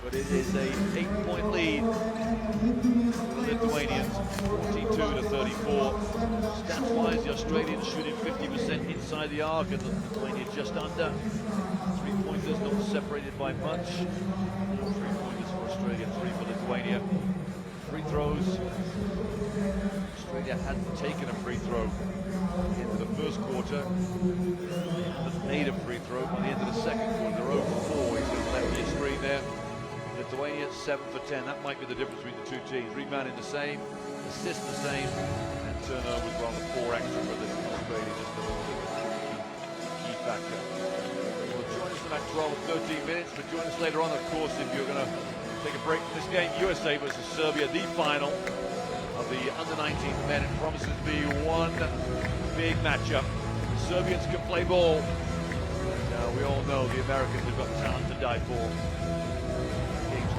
But it is a 8-point lead for the Lithuanians, 42-34. Stats-wise, the Australians shooting 50% inside the arc, and the Lithuanians just under. Three-pointers not separated by much. 3-pointers for Australia, 3 for Lithuania. Free throws. Australia hadn't taken a free throw into the first quarter. But made a free throw by the end of the second quarter. They're 0 for 4. He's going to left the screen there. Lithuania 7 for 10. That might be the difference between the two teams. Rebounding the same, assist the same, and turnovers rather 4 extra for the Australia. Just a little bit of a key factor. Well, join us in about 12 or 13 minutes, but join us later on, of course, if you're going to take a break from this game. USA versus Serbia, the final of the under-19 men. It promises to be one big matchup. The Serbians can play ball. And, we all know the Americans have got talent to die for.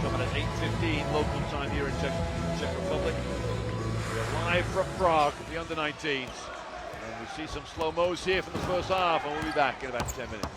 Coming at 8:15 local time here in Czech Republic. We're live from Prague, the under-19s. And we see some slow-mos here from the first half, and we'll be back in about 10 minutes.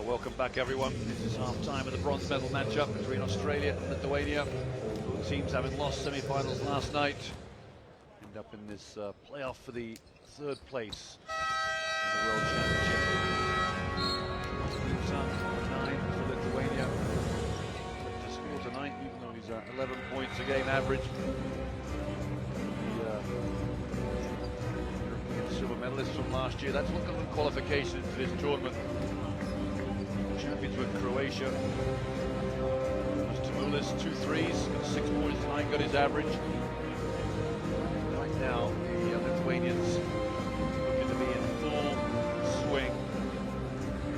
Welcome back, everyone. This is half-time of the bronze medal matchup between Australia and Lithuania. Both teams having lost semi-finals last night. End up in this playoff for the third place in the World Championship. 9 for Lithuania. To score tonight, even though he's 11 points a game average. The European silver medalist from last year. That's what got them qualification for this tournament. Champions with Croatia. Tamulis, 2 threes, got 6 points tonight, got his average. Right now, the Lithuanians looking to be in full swing.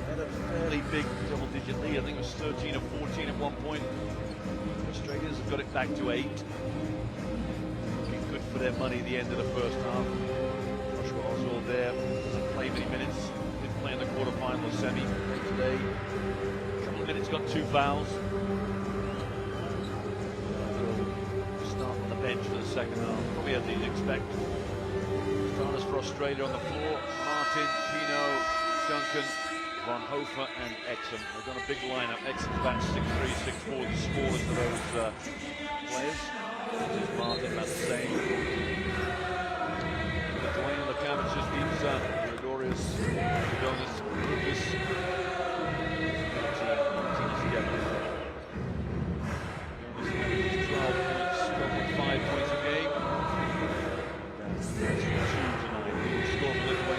Had a fairly big double-digit lead. I think it was 13 or 14 at one point. The Australians have got it back to 8. Looking good for their money at the end of the first half. Joshua Oswald there, doesn't play many minutes. Didn't play in the quarterfinal or semi today. A couple of minutes, got 2 fouls. Start on the bench for the second half, probably as you'd expect. Starters for Australia on the floor: Martin, Pino, Duncan, Von Hofer and Exum. They've got a big lineup. Exum's about 6'3", 6'4", the smallest of those players. This is Martin, about the same. Lithuania on the canvas just needs Marius Grigonas, Lucas. 12 points, 5 points a game. That's 2 tonight. Leading score for Lithuania.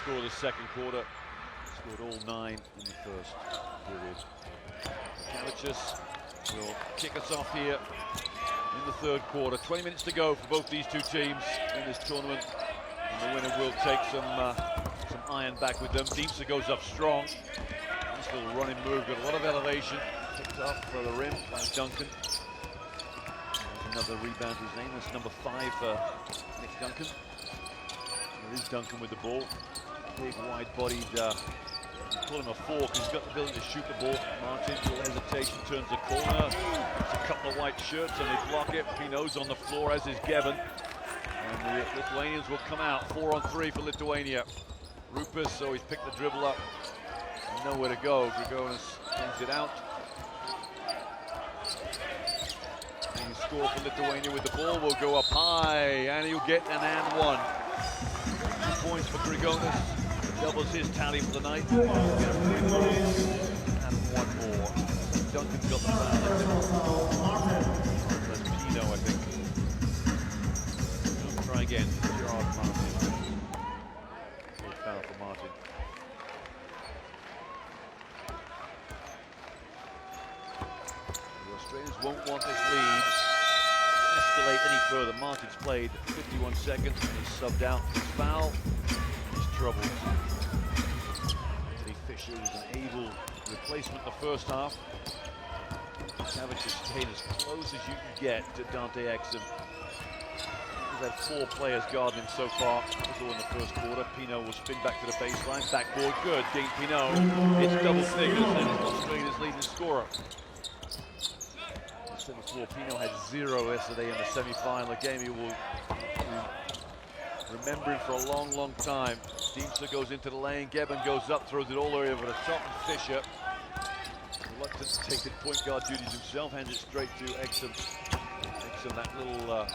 score of the second quarter. Scored all 9 in the first period. Kavicius will kick us off here in the third quarter. 20 minutes to go for both these two teams in this tournament. And the winner will take some iron back with them. Deemsa goes up strong. Nice little running move, got a lot of elevation. Picked up for the rim by Duncan. There's another rebound to his name. That's number 5 for Nick Duncan. There is Duncan with the ball. Big, wide-bodied, you call him a 4 because he's got the ability to shoot the ball. Martin, little hesitation, turns the corner. It's a couple of white shirts and they block it. Pino's on the floor, as is Gevin. And the Lithuanians will come out. 4 on 3 for Lithuania. Rupus, so he's picked the dribble up. Nowhere to go. Grigonas brings it out. And he score for Lithuania with the ball. Will go up high, and he'll get an and one. 2 points for Grigonas. Doubles his tally for the night. And one more. Duncan's got the foul. That's Pino, I think. Try again. Gerard Martin. Foul for Martin. The Australians won't want this lead escalate any further. Martin's played 51 seconds and he's subbed out. His foul. He's troubled. Eddie Fisher was an able replacement the first half. Savage has stayed as close as you can get to Dante Exum. He's had 4 players guarding him so far. That's all in the first quarter. Pino will spin back to the baseline. Backboard good. Dean Pino. It's double figures and it's Australia's leading scorer. 7-4. Pino had 0 yesterday in the semi-final. A game he will remember him for a long, long time. Deemsa goes into the lane. Gevin goes up, throws it all the way over the top. And Fisher, reluctant to take the point guard duties himself, hands it straight to Exum. Exum, that little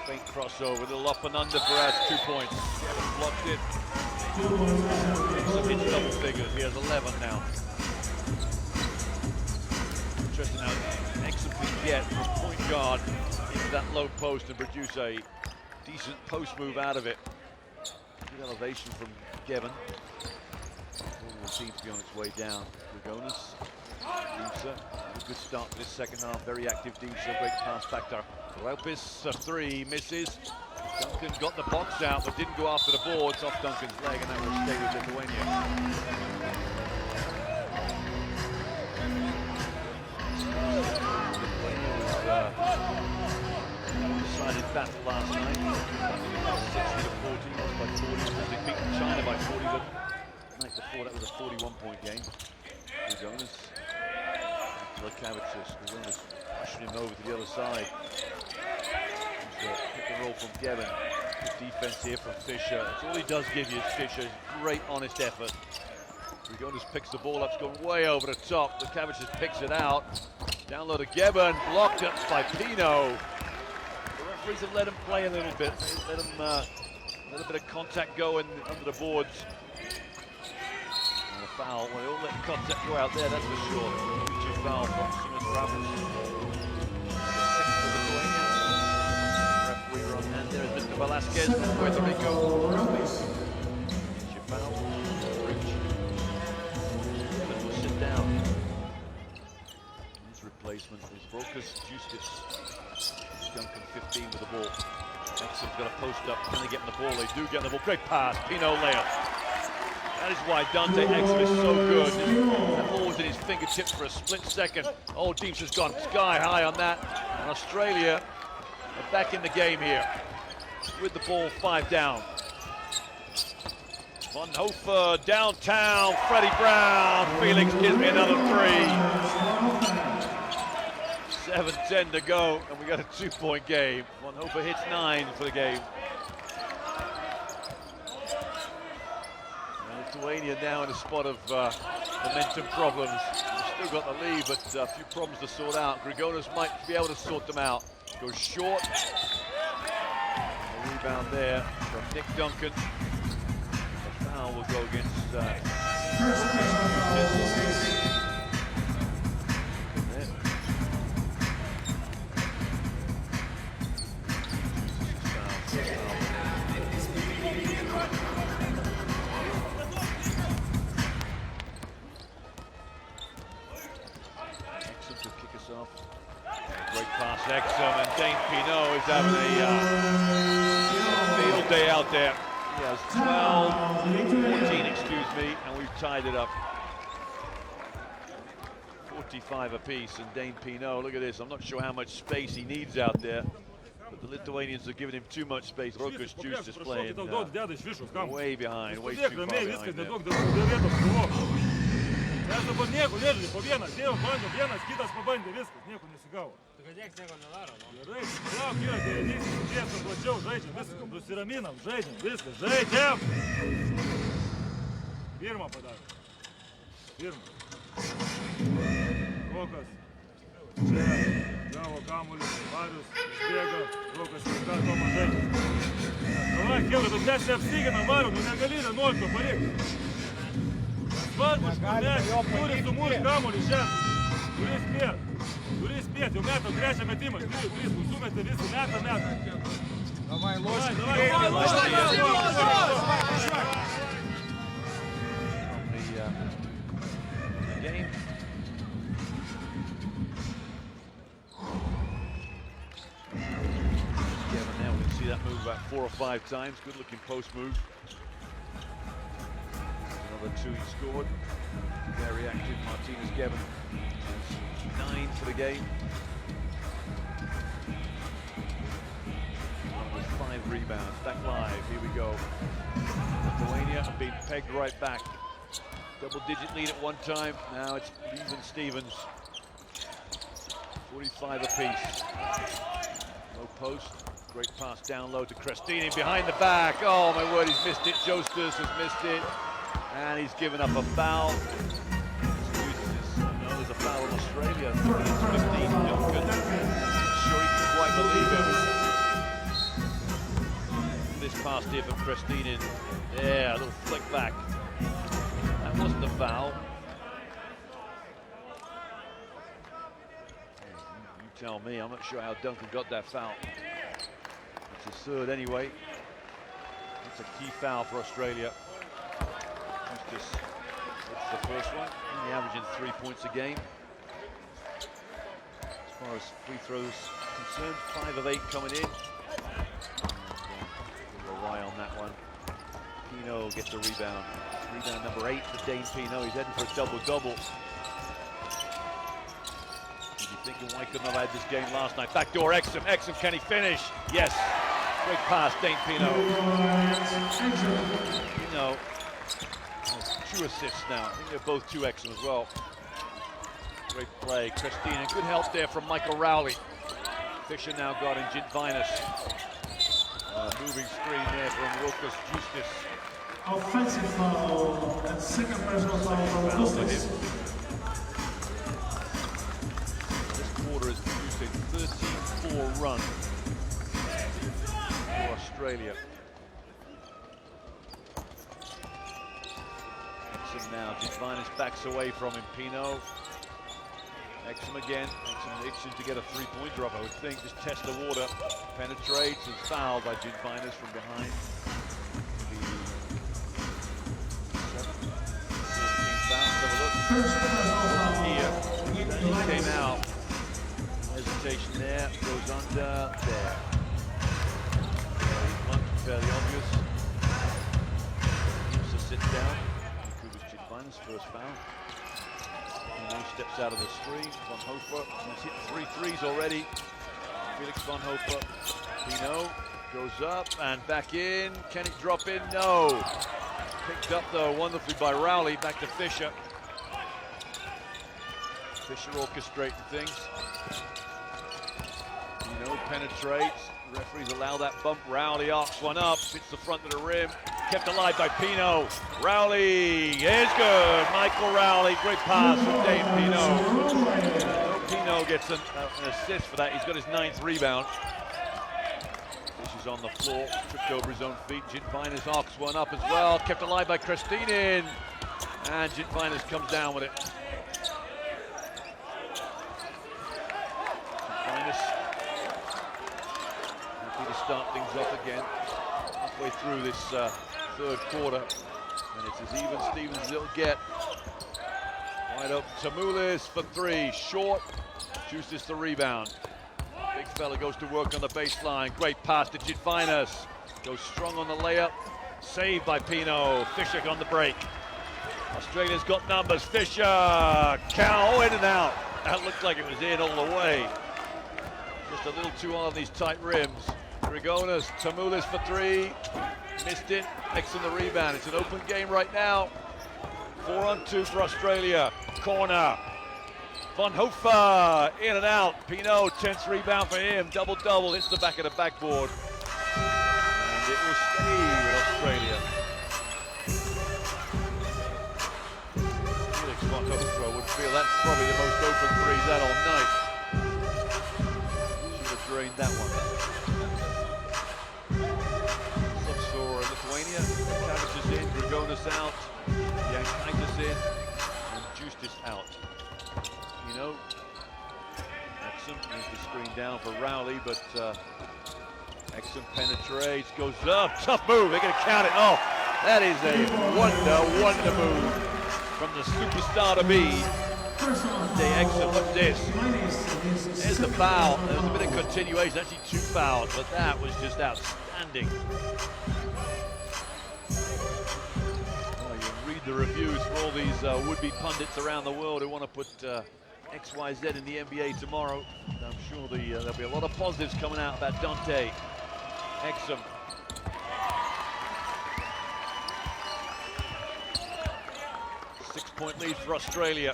faint crossover, little up and under for us, 2 points. Gevin blocked it. Exum hits double figures. He has 11 now. Interesting how Exum can get from point guard into that low post and produce a decent post move out of it. Good elevation from Gevin. All seems to be on its way down. Grigonas, Deemsa, a good start to this second half. Very active Deemsa, great pass back to Relpis, a 3, misses. Duncan got the box out but didn't go after the ball. It's off Duncan's leg and that will stay with Lithuania. Decided battle last night. 60-40, lost by 40. They beat China by 40, but the night before that was a 41-point game. Grigonas, Kavicius. Grigonas pushing him over to the other side. Pick and roll from Gevin. Good defense here from Fisher. That's all he does give you is Fisher. Great honest effort. Grigonas picks the ball up, it's gone way over the top. Kavicius picks it out. Down low to Gevin, blocked up by Pino. The referees have let him play a little bit. Let him a little bit of contact go in under the boards. And a foul. Well, they all let contact go out there, that's for sure. 2 foul from Simmons Ramos. Referee on hand there is Mr. Velasquez from Puerto Rico. Foul. Gevin will sit down. Replacement is Brokus Justice. Duncan 15 with the ball. Exum's got a post up. Can they get in the ball? They do get in the ball. Great pass. Pino layup. That is why Dante Exum is so good. That ball was in his fingertips for a split second. Oh, Deemsa's gone sky high on that. And Australia are back in the game here. With the ball 5 down. Von Hofer downtown. Freddie Brown. Felix gives me another 3. 7-10 to go, and we got a 2-point game. Von Hofer hits 9 for the game. Lithuania now in a spot of momentum problems. They've still got the lead, but a few problems to sort out. Grigonas might be able to sort them out. Goes short. A rebound there from Nick Duncan. The foul will go against pass Exum, and Dane Pinot is having a field day out there. He has 14, excuse me, and we've tied it up. 45 apiece, and Dane Pinot, look at this. I'm not sure how much space he needs out there, but the Lithuanians are giving him too much space. Rokas Juice is playing way behind, way too far behind there. Mes dabar nieko nežaidžiu, po vieną, dėjom, bandėm, vienas, kitas pabandė, viskas, nieko nesigavo. Tai kad nieks nieko nedaro, no? Gerai, lauk, yra, dėdysis, tiesa, plačiau, žaidžiam, viskas, nusiraminam, žaidžiam, viskas, žaidžiam! Pirmą padarė. Pirmą. Rokas. Čia, gavo kamuolį, Marius, išbėga, Rokas, kažką Tomas žaidžia. Davai, Kevra, bet mes neapsiginam, Mariu, tu negali 11 palikti. Svarbus, mes turi sumušti kamuolį šiandien. Turi spėt, jau metam trečią metimą. 3, sumetė visų, metam. Davai, lošk. Game. Kevin now, we can see that move about 4 or 5 times. Good looking post move. Another 2 he scored. Very active Martinez Gevin. 9 for the game. With 5 rebounds. Back live. Here we go. Lithuania have been pegged right back. Double-digit lead at one time. Now it's even Stevens. 45 apiece. Low post. Great pass down low to Crestini behind the back. Oh my word, he's missed it. Jostas has missed it. And he's given up a foul. There's a foul in Australia. It's 15, Duncan. Not sure he can quite believe it. This pass here from Crestini. Yeah, a little flick back. That wasn't a foul. You tell me, I'm not sure how Duncan got that foul. It's his third anyway. It's a key foul for Australia. It's the first one. Only averaging 3 points a game. As far as free throws concerned, 5 of 8 coming in. We'll rely on that one. Pino gets a rebound. Rebound number 8 for Dane Pino. He's heading for a double-double. You're thinking, why couldn't I have had this game last night? Backdoor Exum. Exum, can he finish? Yes. Great pass, Dane Pino. Pino. 2 assists now. I think they're both 2 Exum as well. Great play. Christina. Good help there from Michael Rowley. Fisher now got in Jitvinas. Moving screen there from Rokas Juice. Offensive foul and second personal foul from Justice. This quarter is producing 13-4 run for Australia. Exum now, Jitvinas backs away from him. Pino. Exum again. Exum itching to get a 3-pointer up, I would think. Just test the water. Penetrates and fouled by Jitvinas from behind. Here, he came out. Hesitation there, goes under there. Very blunt, fairly obvious. Gives a sit down. Kubas Jitvinas, first foul. Pino steps out of the screen. Von Hofer, he's hit 3 threes already. Felix Von Hofer. Pino goes up and back in. Can it drop in? No. Picked up though wonderfully by Rowley. Back to Fisher. Fisher orchestrating things. Pino penetrates. Referees allow that bump. Rowley arcs one up. Hits the front of the rim. Kept alive by Pino. Rowley is good. Michael Rowley. Great pass from Dane Pino. Pino gets an assist for that. He's got his 9th rebound. Fisher's on the floor. Tripped over his own feet. Jitvinas arcs one up as well. Kept alive by Crestini. And Jitvinas comes down with it. Happy to start things off again. Halfway through this third quarter. And it's as even Stevens as it'll get. Wide open Tamoulis for 3. Short. Juices the rebound. fella goes to work on the baseline. Great pass to Girgonas. Goes strong on the layup. Saved by Pino. Fischer on the break. Australia's got numbers. Fischer. Cow in and out. That looked like it was in all the way. Just a little too hard on these tight rims. Grigonas. Tamoulis for three. Missed it. Exum the rebound. It's an open game right now. 4-on-2 for Australia. Corner. Von Hofer, in and out. Pino, tense rebound for him. Double-double, hits the back of the backboard. And it will stay with Australia. Felix von Hofer would feel that's probably the most open three he's had all night. Should have drained that one. Looks for Lithuania. Kavic is in, Grigonas out. Jankaitis in, and Justus out. Exum needs to screen down for Rowley, but Exum penetrates, goes up, tough move, they're going to count it. Oh, that is a wonder move from the superstar to be. Exum, look at this. There's the foul. There was a bit of continuation, actually 2 fouls, but that was just outstanding. The reviews for all these would-be pundits around the world who want to put XYZ in the NBA tomorrow. I'm sure there'll be a lot of positives coming out about Dante. Exum. Six-point lead for Australia.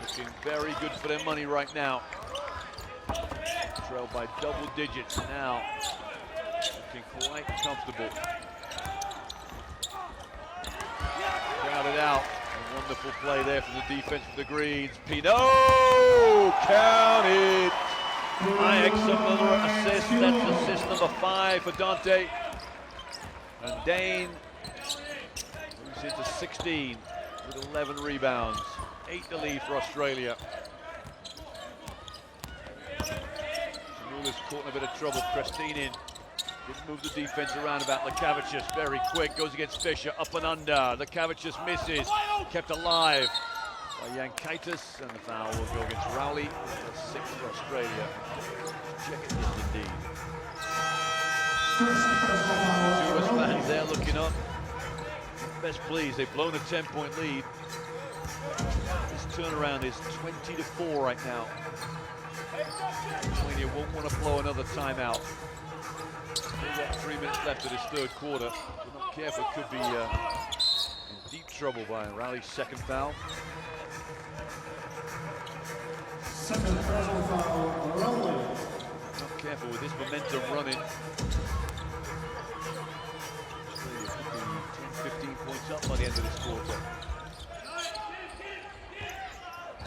Looking very good for their money right now. Trailed by double digits now. Looking quite comfortable. Crowded out. A wonderful play there from the defense for the Greens. Pino! Counted! Exum, another assist. That's assist number 5 for Dante. And Dane moves into 16 with 11 rebounds. 8 to lead for Australia. Tamoulis caught in a bit of trouble. Christine in. Didn't move the defense around about Lekavicius. Very quick, goes against Fischer, up and under. Lekavicius misses, kept alive by Jankaitis, and the foul will go against Rowley. That's 6 for Australia. Check it, yes indeed. Juris fans there looking up. Best pleased, they've blown a 10-point lead. This turnaround is 20-4 right now. Lithuania won't want to blow another timeout. They've got 3 minutes left of this third quarter. If we're not careful, could be in deep trouble by Rowley's second foul. Second personal foul, Rowley. Not careful with this momentum running. Australia could be 10, 15 points up by the end of this quarter.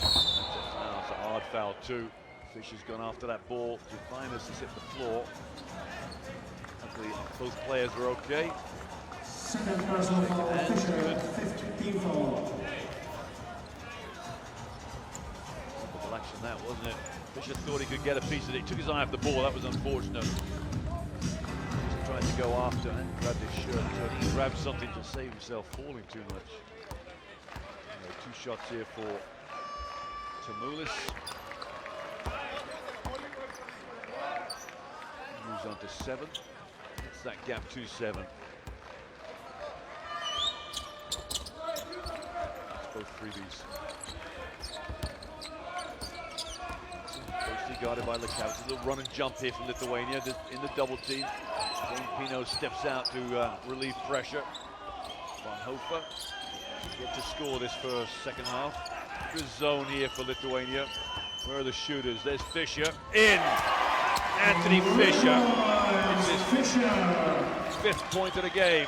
That's a hard foul too. Fischer's gone after that ball. Girgonas has hit the floor. Both players were okay. Second personal foul, Fischer, 15 foul. Simple action that, wasn't it? Fischer thought he could get a piece of it. He took his eye off the ball. That was unfortunate. Just tried to go after and grabbed his shirt. So he grabbed something to save himself falling too much. Anyway, 2 shots here for Tamoulis. Moves on to 7. It's that gap 2-7. It's both freebies. Closely guarded by Lekavicius. A little run and jump here from Lithuania in the double team. Then Pino steps out to relieve pressure. Von Hofer yet to score this first second half. Good zone here for Lithuania. Where are the shooters? There's Fischer in. Anthony Fischer. It's his 5th point of the game.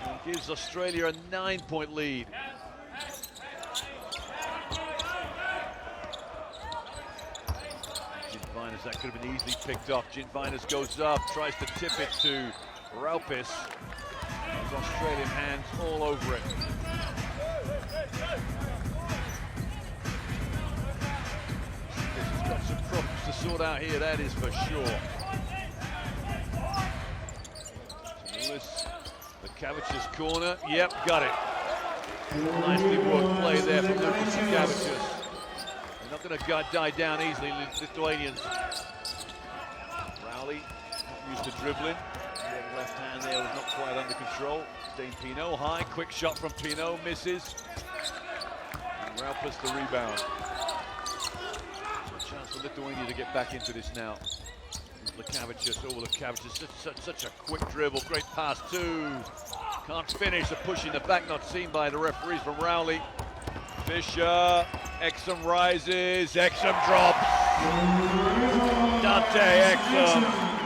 And gives Australia a 9-point lead. Girgonas, that could have been easily picked up. Girgonas goes up, tries to tip it to Raupis. There's Australian hands all over it. He's got some problems to sort out here, that is for sure. Tamoulis, Lekavicius corner. Yep, got it. Nicely worked play there from Lekavicius. And not going to die down easily, Lithuanians. Rowley used to dribbling. The left hand there was not quite under control. Dane Pino, high, quick shot from Pino, misses. And Raupas the rebound. So a chance for Lithuania to get back into this now. Lekavicius, Lekavicius, such a quick dribble, great pass too. Can't finish, the push in the back, not seen by the referees from Rowley. Fisher, Exum rises, Exum drops. Dante Exum,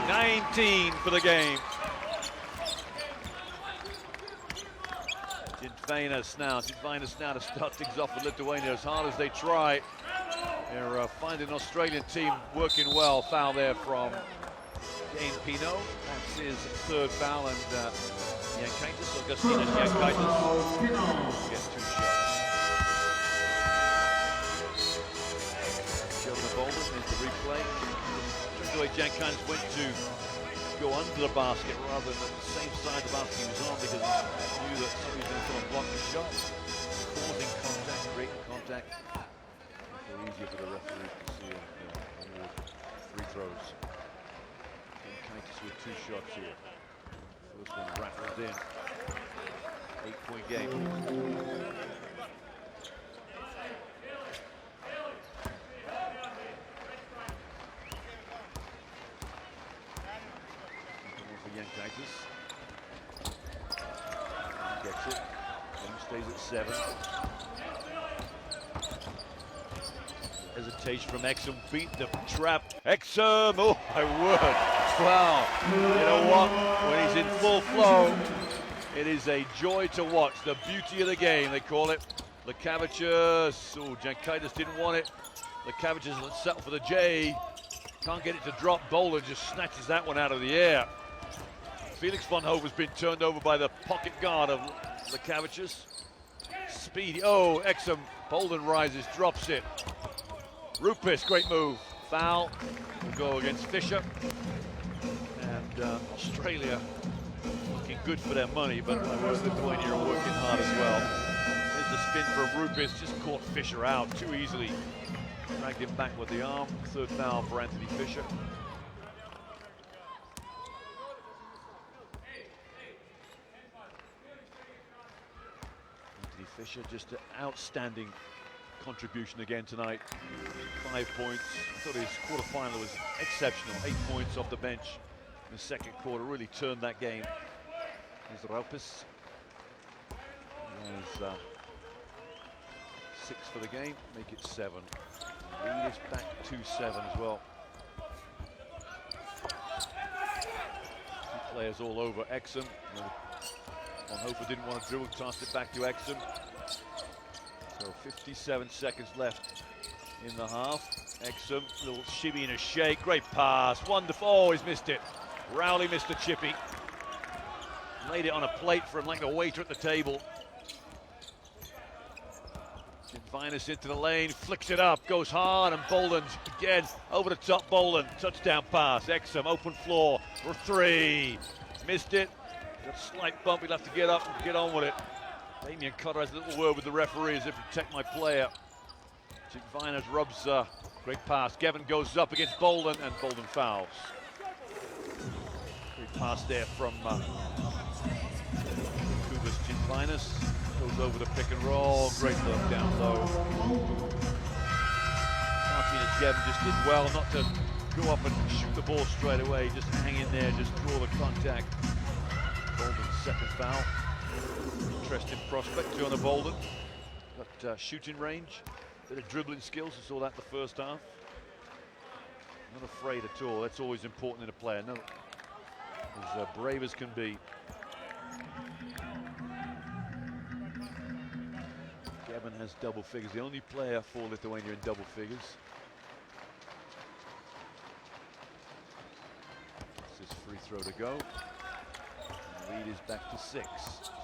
19 for the game. Jintvanas now to start things off with Lithuania as hard as they try. They're finding an Australian team working well. Foul there from Dane Pino. That's his third foul, and Jankaitis, Augustinas Jankaitis, gets 2 shots. Joe Bolden is the replay. Just the way Jankaitis went to go under the basket rather than the same side of the basket he was on, because he knew that somebody was going to come and block the shot. Causing contact, breaking contact. Easier for the referee to see on free throws. Jankaitis with 2 shots here. First one rattled in. 8-point game. For Jankaitis. Gets it. Game stays at 7. Hesitation from Exum, beat the trap. Exum, oh my word. Wow, you know what? When he's in full flow, it is a joy to watch. The beauty of the game, they call it. Lekavicius, oh, Jankaitis didn't want it. Lekavicius, let's settle for the J. Can't get it to drop. Bolden just snatches that one out of the air. Felix von Hover's been turned over by the pocket guard of Lekavicius. Speedy, oh, Exum, Bolden rises, drops it. Rupis, great move. Foul will go against Fisher. And Australia looking good for their money, but Lithuania are working hard as well. There's the spin from Rupis, just caught Fisher out too easily. Dragged him back with the arm. 3rd foul for Anthony Fisher. Anthony Fisher, just an outstanding contribution again tonight. 5 points. I thought his quarterfinal was exceptional. 8 points off the bench in the second quarter. Really turned that game. Here's Raupas. There's 6 for the game. Make it 7. Lead is back to 7 as well. 2 players all over Exum. Von Hofer didn't want to dribble, tossed it back to Exum. So 57 seconds left in the half. Exum, little shimmy and a shake, great pass, wonderful. Oh, he's missed it. Rowley missed the chippy. Laid it on a plate for him like a waiter at the table. Jintvanas into the lane, flicks it up, goes hard, and Bolden again over the top. Bolden, touchdown pass. Exum, open floor for 3. Missed it. Got a slight bump, he'll have to get up and get on with it. Damien Cotter has a little word with the referee as if to protect my player. Jintvanas rubs, great pass. Gavin goes up against Bolden, and Bolden fouls. Great pass there from Kubas. Jintvanas goes over the pick and roll. Great look down low. Martinez Gavin just did well not to go up and shoot the ball straight away. Just hang in there, just draw the contact. Bolden's second foul. Interesting prospect, Jonah Bolden. Got shooting range, bit of dribbling skills. We saw that in the first half. Not afraid at all. That's always important in a player. No, as brave as can be. Gavin has double figures. The only player for Lithuania in double figures. This is free throw to go. The lead is back to 6.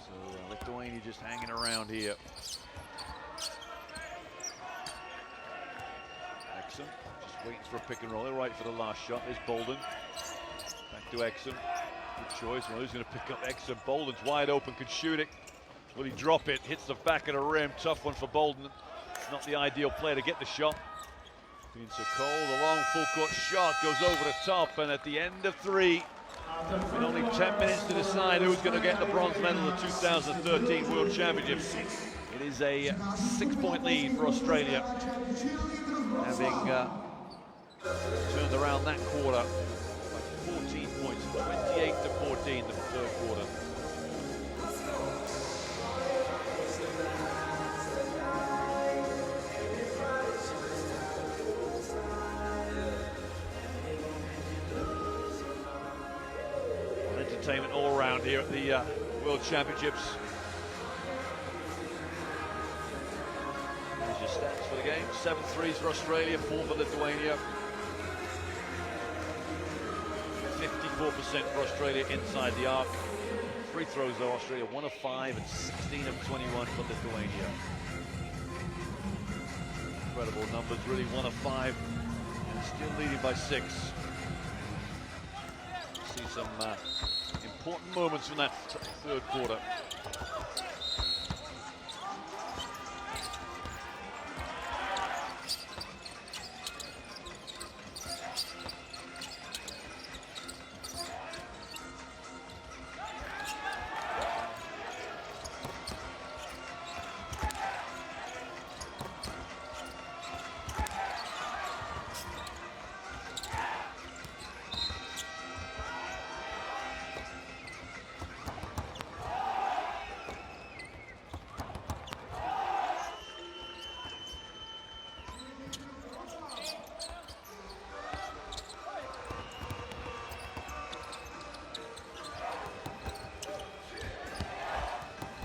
So Lithuania just hanging around here. Exum just waiting for a pick and roll. They're right for the last shot. There's Bolden. Back to Exum. Good choice. Well, who's going to pick up Exum? Bolden's wide open, can shoot it. Will he drop it? Hits the back of the rim. Tough one for Bolden. Not the ideal player to get the shot. Pinto Cole, the long full court shot goes over the top, and at the end of 3, with only 10 minutes to decide who's going to get the bronze medal at the 2013 World Championships, it is a 6-point lead for Australia, having turned around that quarter by 14 points, 28-14 the third quarter. Entertainment all around here at the World Championships. There's your stats for the game. 7 threes for Australia, 4 for Lithuania. 54% for Australia inside the arc. Free throws though, Australia 1 of 5 and 16 of 21 for Lithuania. Incredible numbers, really 1 of 5 and still leading by 6. See some important moments from that third quarter.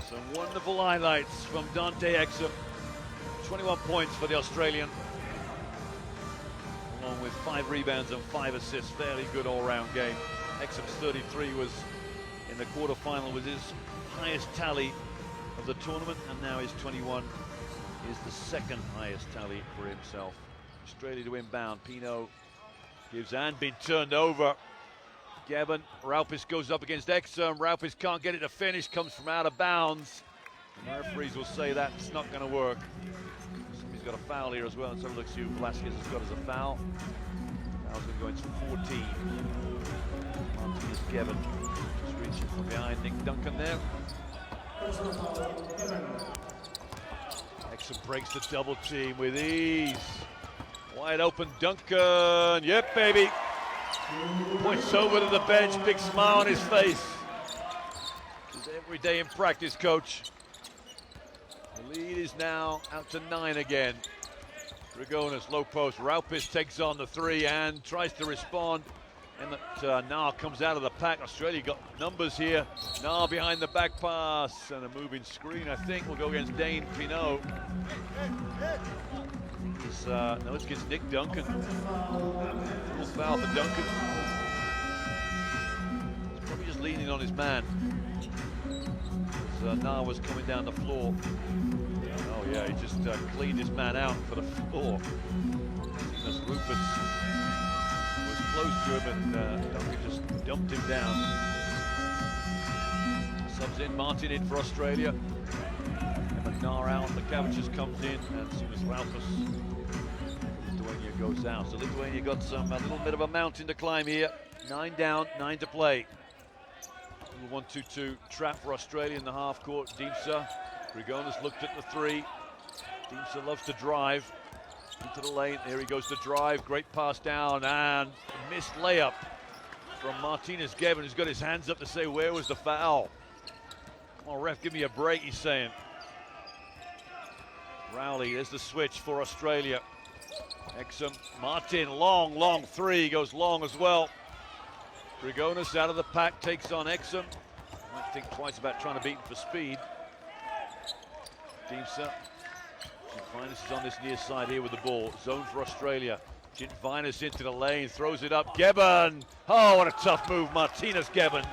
Some wonderful highlights from Dante Exum. 21 points for the Australian, along with 5 rebounds and 5 assists. Fairly good all-round game. Exum's 33 was in the quarterfinal, with his highest tally of the tournament, and now his 21 is the second highest tally for himself. Australia to inbound. Pino gives and been turned over. Gavin, Raupis goes up against Exum. Raupis can't get it to finish, comes from out of bounds. And the referees will say that's not going to work. Somebody's got a foul here as well. Let's have a look, see who Velasquez has got as a foul. Foul's going to go into 14. Martinez Gavin just reaching from behind Nick Duncan there. Exum breaks the double team with ease. Wide open Duncan. Yep, baby. Points over to the bench, big smile on his face. He's every day in practice, coach. The lead is now out to 9 again. Grigonas, low post. Raupis takes on the 3 and tries to respond. And that Nah comes out of the pack. Australia got numbers here. Nah behind the back pass and a moving screen, I think, will go against Dane Pinot. No, it's against Nick Duncan. Full foul for Duncan. He's probably just leaning on his man. Nah was coming down the floor. Oh yeah, he just cleaned his man out for the floor. As Rufus was close to him, and Duncan just dumped him down. Subs in, Martin in for Australia. And Nah out, McCavicius comes in, and as soon as Raupis, Lithuania goes out. So Lithuania got a little bit of a mountain to climb here. 9 down, 9 to play. 1-2-2 trap for Australia in the half court. Dimsa, Grigonas looked at the 3. Dimsa loves to drive into the lane. There he goes to drive. Great pass down and a missed layup from Martinez Gavin, who's got his hands up to say, where was the foul? Come on, ref, give me a break, he's saying. Rowley, there's the switch for Australia. Exum, Martin, long 3, goes long as well. Grigonas out of the pack, takes on Exum. Might think twice about trying to beat him for speed. Dimsa. Gintvinas is on this near side here with the ball. Zone for Australia. Gintvinas into the lane, throws it up. Gebben! Oh, what a tough move. Martinez Gebben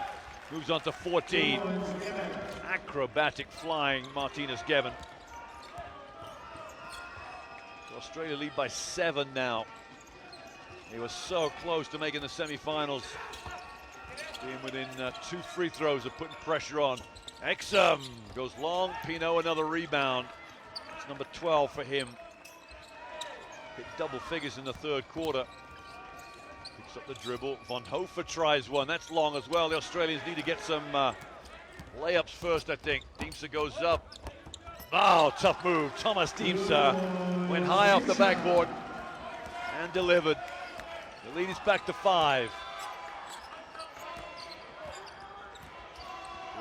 moves on to 14. Acrobatic flying Martinez Gebben. Australia lead by 7 now. He was so close to making the semi-finals. Being within 2 free throws of putting pressure on. Exum goes long. Pino another rebound. It's number 12 for him. hit double figures in the third quarter. Picks up the dribble. Von Hofer tries one. That's long as well. The Australians need to get some layups first, I think. Diemse goes up. Oh, tough move. Thomas Diemse went high off the backboard and delivered. The lead is back to 5.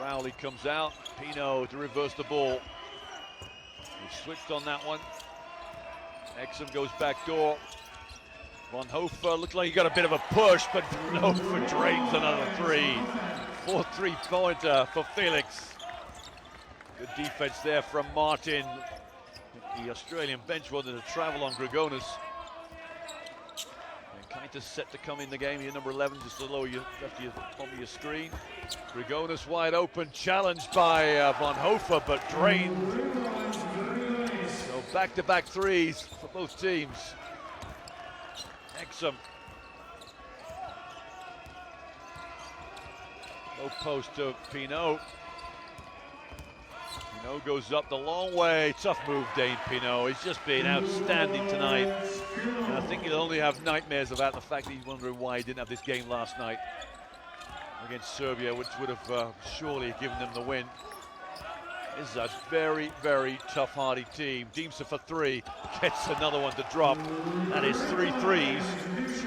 Rowley comes out. Pino to reverse the ball. He switched on that one. Exum goes back door. Von Hofer looked like he got a bit of a push, but Von Hofer drains another 3. 4 3-pointer for Felix. Good defense there from Martin. The Australian bench wanted to travel on Grigonas. And kind of set to come in the game here, number 11, just below you, left your top of your screen. Grigonas wide open, challenged by Von Hofer, but drained. So back-to-back 3s for both teams. Exum. Low post to Pino. Pino goes up the long way. Tough move, Dane Pino. He's just been outstanding tonight. And I think he'll only have nightmares about the fact that he's wondering why he didn't have this game last night against Serbia, which would have surely given them the win. This is a very, very tough, hardy team. Diemse for 3, gets another one to drop. That is 3 threes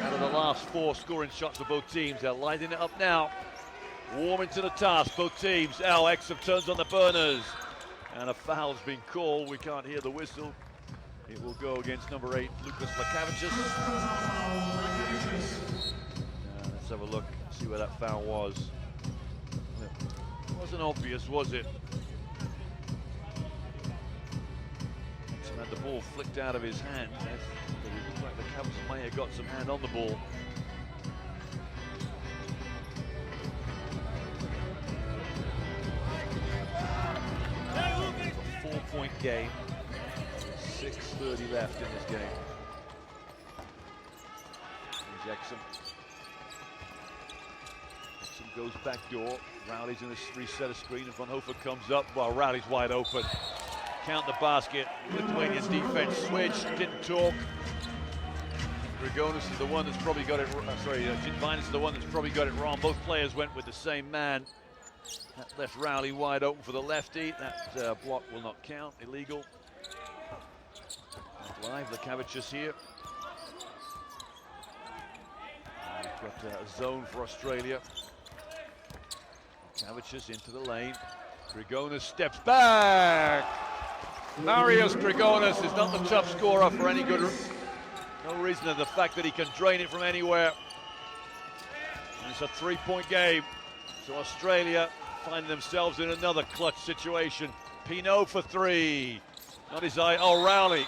out of the last 4 scoring shots for both teams. They're lighting it up now. Warming to the task, both teams. Exum turns on the burners. And a foul's been called. We can't hear the whistle. It will go against number 8, Lucas Lakavičius. Let's have a look, see where that foul was. It wasn't obvious, was it? Had the ball flicked out of his hand. It looked like the Cavs may have got some hand on the ball. A 4-point game. 6:30 left in this game. Here's Exum. Exum goes back door. Rowley's in a reset a screen, and Von Hofer comes up while Rowley's wide open. Count the basket. Lithuanian defense switch, didn't talk. Grigonas is the one that's probably got it. Jitvanis is the one that's probably got it wrong. Both players went with the same man. That left Rowley wide open for the lefty. That block will not count. Illegal. Live, Lakavičius here. We've got a zone for Australia. Lakavičius into the lane. Grigonas steps back. Marius Grigonas is not the top scorer for any good. No reason than the fact that he can drain it from anywhere. And it's a 3-point game. So Australia find themselves in another clutch situation. Pino for 3. Not his eye. Oh, Rowley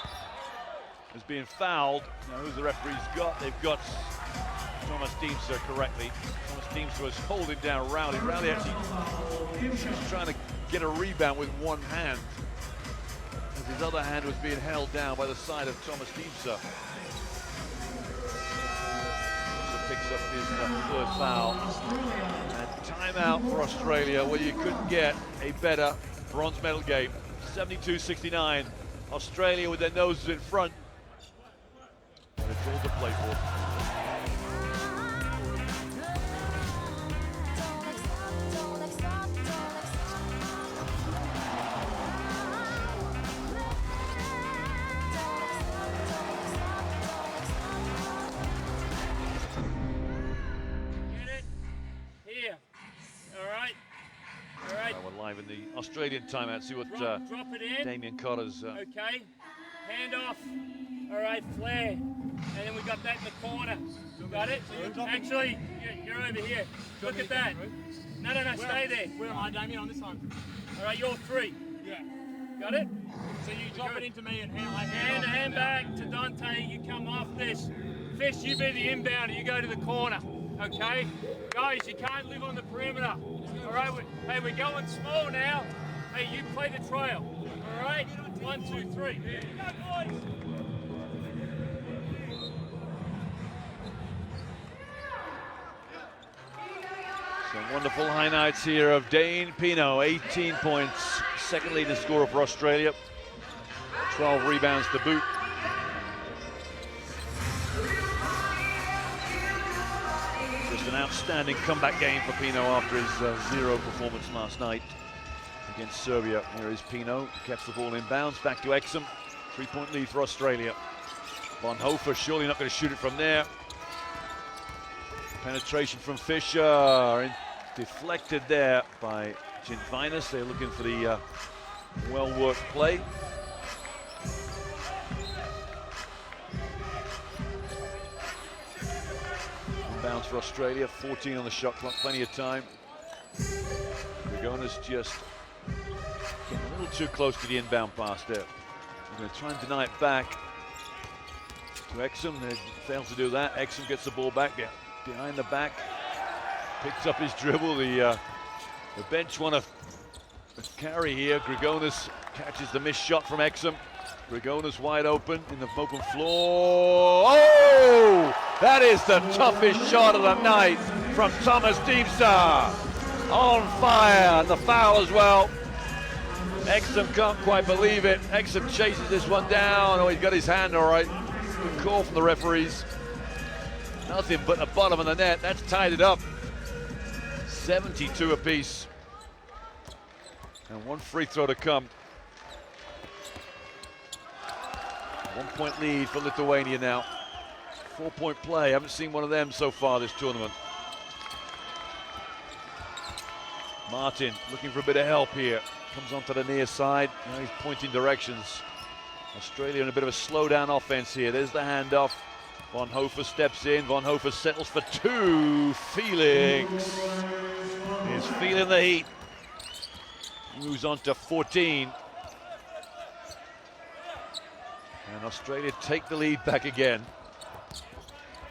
is being fouled. Now who's the referee's got? They've got Thomas Diemse correctly. Thomas Diemse was holding down Rowley. Rowley actually was trying to get a rebound with one hand, as his other hand was being held down by the side of Thomas Diemse. Also picks up his third foul. And timeout for Australia, where you couldn't get a better bronze medal game. 72-69. Australia with their noses in front. But it's all to play for. Live in the Australian timeout. See what drop it in. Damien Cotter's. Okay. Hand off. All right, flare. And then we got that in the corner. Got it? Actually, you're over here. Look at that. No, stay there. Where am I, Damien? On this side. All right, you're 3. Yeah. Got it? So you drop it into me and hand back to Dante. You come off this. Fish, you be the inbounder. You go to the corner. Okay? Guys, you can't live on the perimeter. All right? We're going small now. Hey, you play the trail. All right? 1, 2, 3. Here you go, boys. Some wonderful highlights here of Dane Pino. 18 points. Second leading scorer for Australia. 12 rebounds to boot. It's an outstanding comeback game for Pino after his 0 performance last night against Serbia. Here is Pino, gets the ball inbounds, back to Exum. 3-point lead for Australia. Von Hofer surely not going to shoot it from there. Penetration from Fischer, deflected there by Gintvinas. They're looking for the well-worked play. Inbounds for Australia, 14 on the shot clock, plenty of time. Grigonas just getting a little too close to the inbound pass there. They're going to try and deny it back to Exum. They fail to do that. Exum gets the ball back behind the back, picks up his dribble. The bench want to carry here. Grigonas catches the missed shot from Exum. Grigonas wide open in the open floor. Oh! That is the toughest shot of the night from Thomas Deemsa. On fire, and the foul as well. Exum can't quite believe it. Exum chases this one down. Oh, he's got his hand all right. Good call from the referees. Nothing but the bottom of the net. That's tied it up. 72 apiece. And one free throw to come. 1 point lead for Lithuania now. 4-point play. Haven't seen one of them so far this tournament. Martin looking for a bit of help here. Comes onto the near side. Now he's pointing directions. Australia in a bit of a slow-down offense here. There's the handoff. Von Hofer steps in. Von Hofer settles for 2. Felix is feeling the heat. Moves on to 14. And Australia take the lead back again.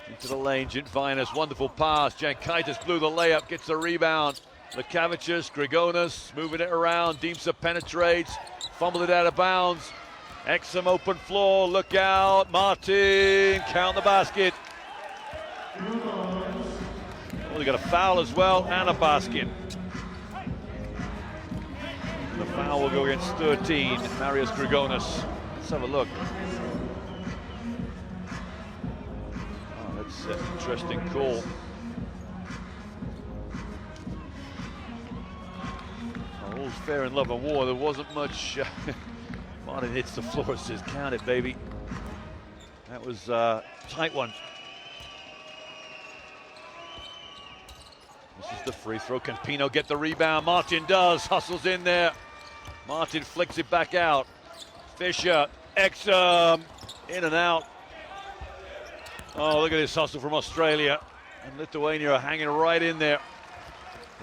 Into the lane, Gintvinas, wonderful pass. Jankaitis blew the layup, gets the rebound. Lekavicius, Grigonas, moving it around. Deemsa penetrates, fumbled it out of bounds. Exum open floor, look out. Martin, count the basket. Oh, they got a foul as well and a basket. The foul will go against 13, Marius Grigonas. Let's have a look. Oh, that's an interesting call. Oh, all's fair in love and war. There wasn't much. Martin hits the floor and says, count it, baby. That was a tight one. This is the free throw. Can Pino get the rebound? Martin does. Hustles in there. Martin flicks it back out. Fischer, Exum, in and out. Oh, look at this hustle from Australia. And Lithuania are hanging right in there.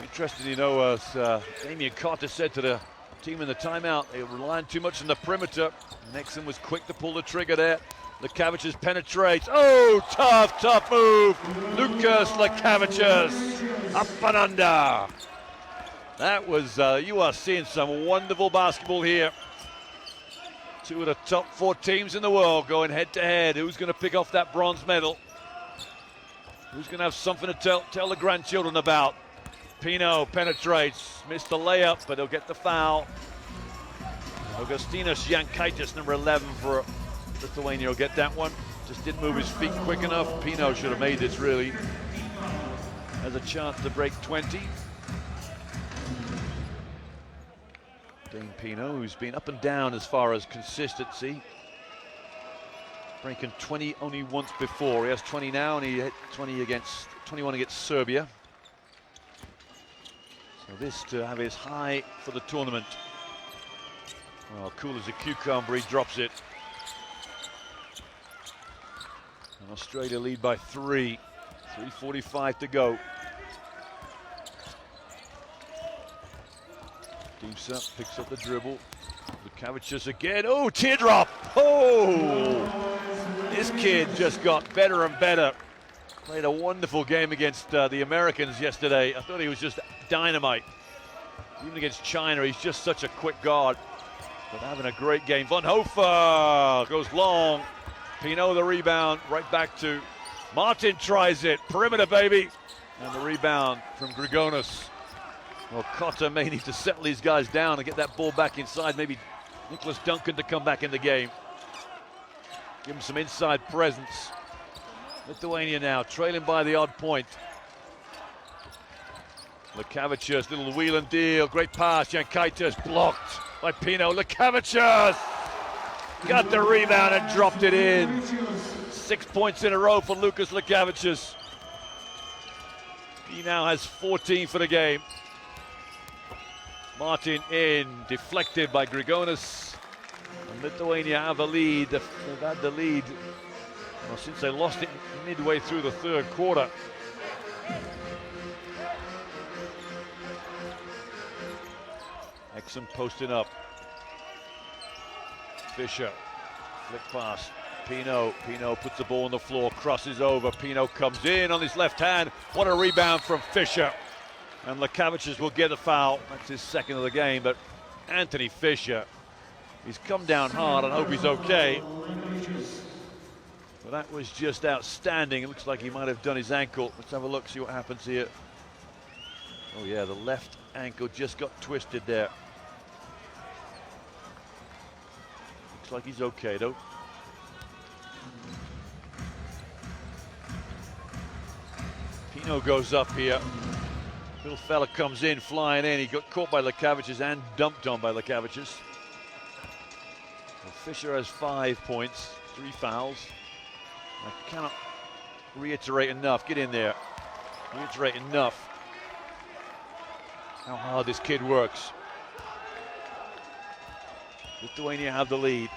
Interesting, you know, as Damien Carter said to the team in the timeout, they were relying too much on the perimeter. And Exum was quick to pull the trigger there. Lekavicius penetrates. Oh, tough move. Lucas Lekavicius, up and under. That was, you are seeing some wonderful basketball here. Two of the top 4 teams in the world going head to head. Who's going to pick off that bronze medal? Who's going to have something to tell the grandchildren about? Pino penetrates, missed the layup, but he'll get the foul. Augustinas Jankaitis, number 11 for Lithuania, will get that one. Just didn't move his feet quick enough. Pino should have made this, really. Has a chance to break 20. Dane Pino, who's been up and down as far as consistency. Breaking 20 only once before. He has 20 now, and he hit 21 against Serbia. So this to have his high for the tournament. Well, cool as a cucumber, he drops it. And Australia lead by 3. 3:45 to go. Deemsa picks up the dribble. Lekavicius again. Oh, teardrop! Oh! This kid just got better and better. Played a wonderful game against the Americans yesterday. I thought he was just dynamite. Even against China, he's just such a quick guard. But having a great game. Von Hofer goes long. Pino the rebound, right back to Martin, tries it. Perimeter, baby. And the rebound from Grigonas. Well, Cotter may need to settle these guys down and get that ball back inside. Maybe Nicholas Duncan to come back in the game. Give him some inside presence. Lithuania now trailing by the odd point. Lekavicius, little wheel and deal, great pass. Jankaitis blocked by Pino. Lekavicius got the rebound and dropped it in. 6 points in a row for Lukas Lekavicius. He now has 14 for the game. Martin in, deflected by Grigonas. And Lithuania have the lead. They've had the lead since they lost it midway through the third quarter. Exum posting up. Fisher, flick pass. Pino puts the ball on the floor, crosses over. Pino comes in on his left hand. What a rebound from Fisher. And Lekavicius will get a foul. That's his second of the game, but Anthony Fisher, he's come down hard and hope he's okay. But that was just outstanding. It looks like he might have done his ankle. Let's have a look, see what happens here. Oh yeah, the left ankle just got twisted there. Looks like he's okay though. Pino goes up here. Little fella comes in, flying in. He got caught by Lekavicius and dumped on by Lekavicius. Well, Fisher has 5 points, 3 fouls. I cannot reiterate enough. Get in there. Reiterate enough how hard this kid works. Lithuania have the lead.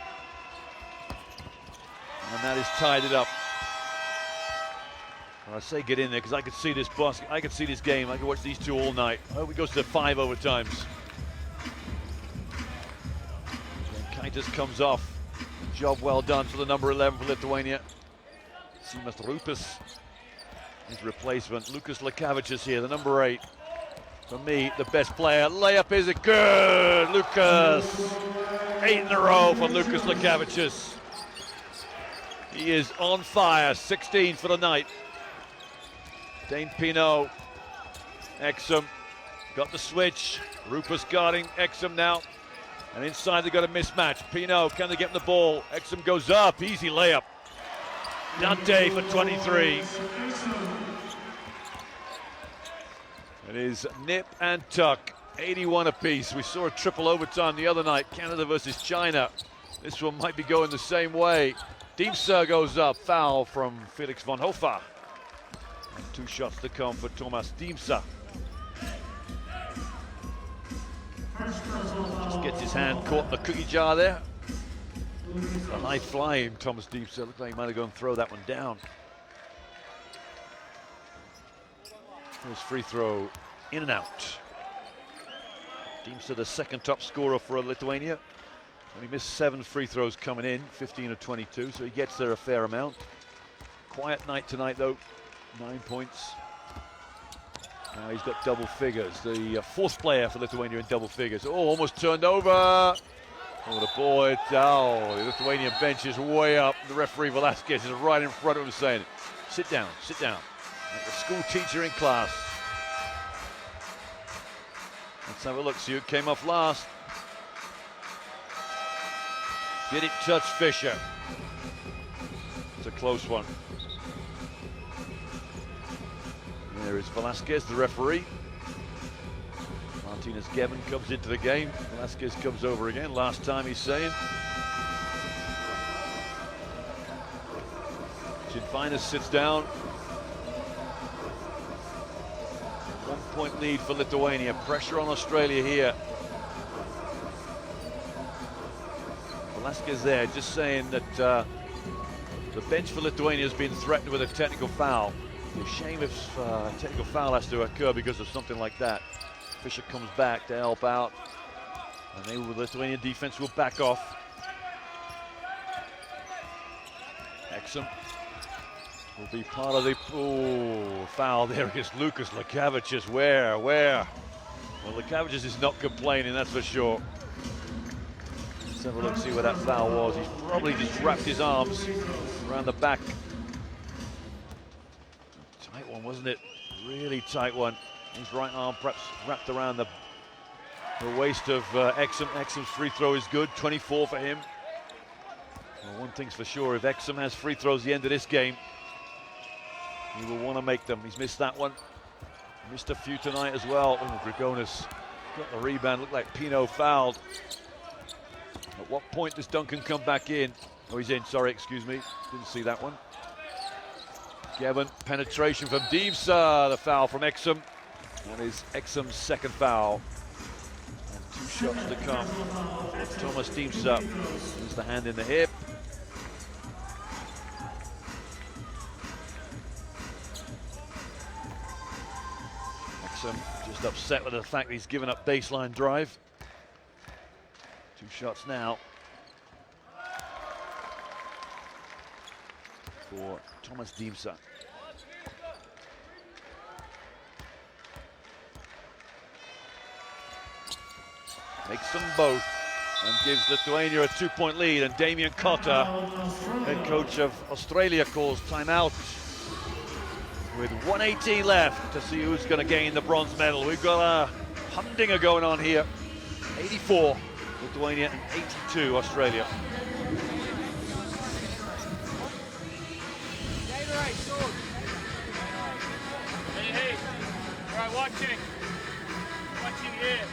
And that has tied it up. I say get in there because I could see this basket, I could see this game, I could watch these two all night. I hope it goes to 5 overtimes. Kaitis comes off. Job well done for the number 11 for Lithuania. Simas Rupis, his replacement. Lukas Lekavicius here, the number 8. For me, the best player. Layup is it good? Lukas. 8 in a row for Lukas Lekavicius. He is on fire. 16 for the night. Dane Pino, Exum got the switch. Rupus guarding Exum now. And inside they got a mismatch. Pino, can they get him the ball? Exum goes up, easy layup. Dante for 23. It is nip and tuck, 81 apiece. We saw a triple overtime the other night, Canada versus China. This one might be going the same way. Diemsa goes up, foul from Felix von Hofer. And 2 shots to come for Thomas Diemsa. Just gets his hand caught in the cookie jar there. A high flying Thomas Diemsa. Looked like he might have gone throw that one down. His free throw in and out. Diemsa the second top scorer for Lithuania. Only missed 7 free throws coming in, 15 of 22, so he gets there a fair amount. Quiet night tonight though. 9 points. Now he's got double figures. The 4th player for Lithuania in double figures. Oh, almost turned over. Oh, the ball, the Lithuanian bench is way up. The referee Velasquez is right in front of him saying, sit down, sit down. Like the school teacher in class. Let's have a look, see who came off last. Did it touch Fisher? It's a close one. There is Velasquez, the referee. Martinez Gevin comes into the game. Velasquez comes over again. Last time he's saying. Chinfinas sits down. 1 point lead for Lithuania. Pressure on Australia here. Velasquez there, just saying that the bench for Lithuania has been threatened with a technical foul. It's a shame if a technical foul has to occur because of something like that. Fisher comes back to help out, and the Lithuanian defense will back off. Exum will be part of the foul. There is Lukas Lekavicius. Where? Well, Lekavicius is not complaining, that's for sure. Let's have a look, see where that foul was. He's probably just wrapped his arms around the back. Tight one, wasn't it? Really tight one. His right arm perhaps wrapped around the waist of Exum. Exum's free throw is good, 24 for him. Well, one thing's for sure, if Exum has free throws at the end of this game, he will want to make them. He's missed that one. Missed a few tonight as well. Oh, Grigonas got the rebound. Looked like Pino fouled. At what point does Duncan come back in? Oh, he's in. Sorry, excuse me. Didn't see that one. Gavin, penetration from Deemsa. The foul from Exum. That is Exum's second foul. And 2 shots to come. Thomas Deemsa uses the hand in the hip. Exum just upset with the fact that he's given up baseline drive. 2 shots now for Thomas Deemsa. Makes them both and gives Lithuania a 2-point lead. And Damien Cotter, head coach of Australia, calls timeout with 1:18 left to see who's going to gain the bronze medal. We've got a humdinger going on here. 84 Lithuania and 82 Australia. Hey, all right, watching here.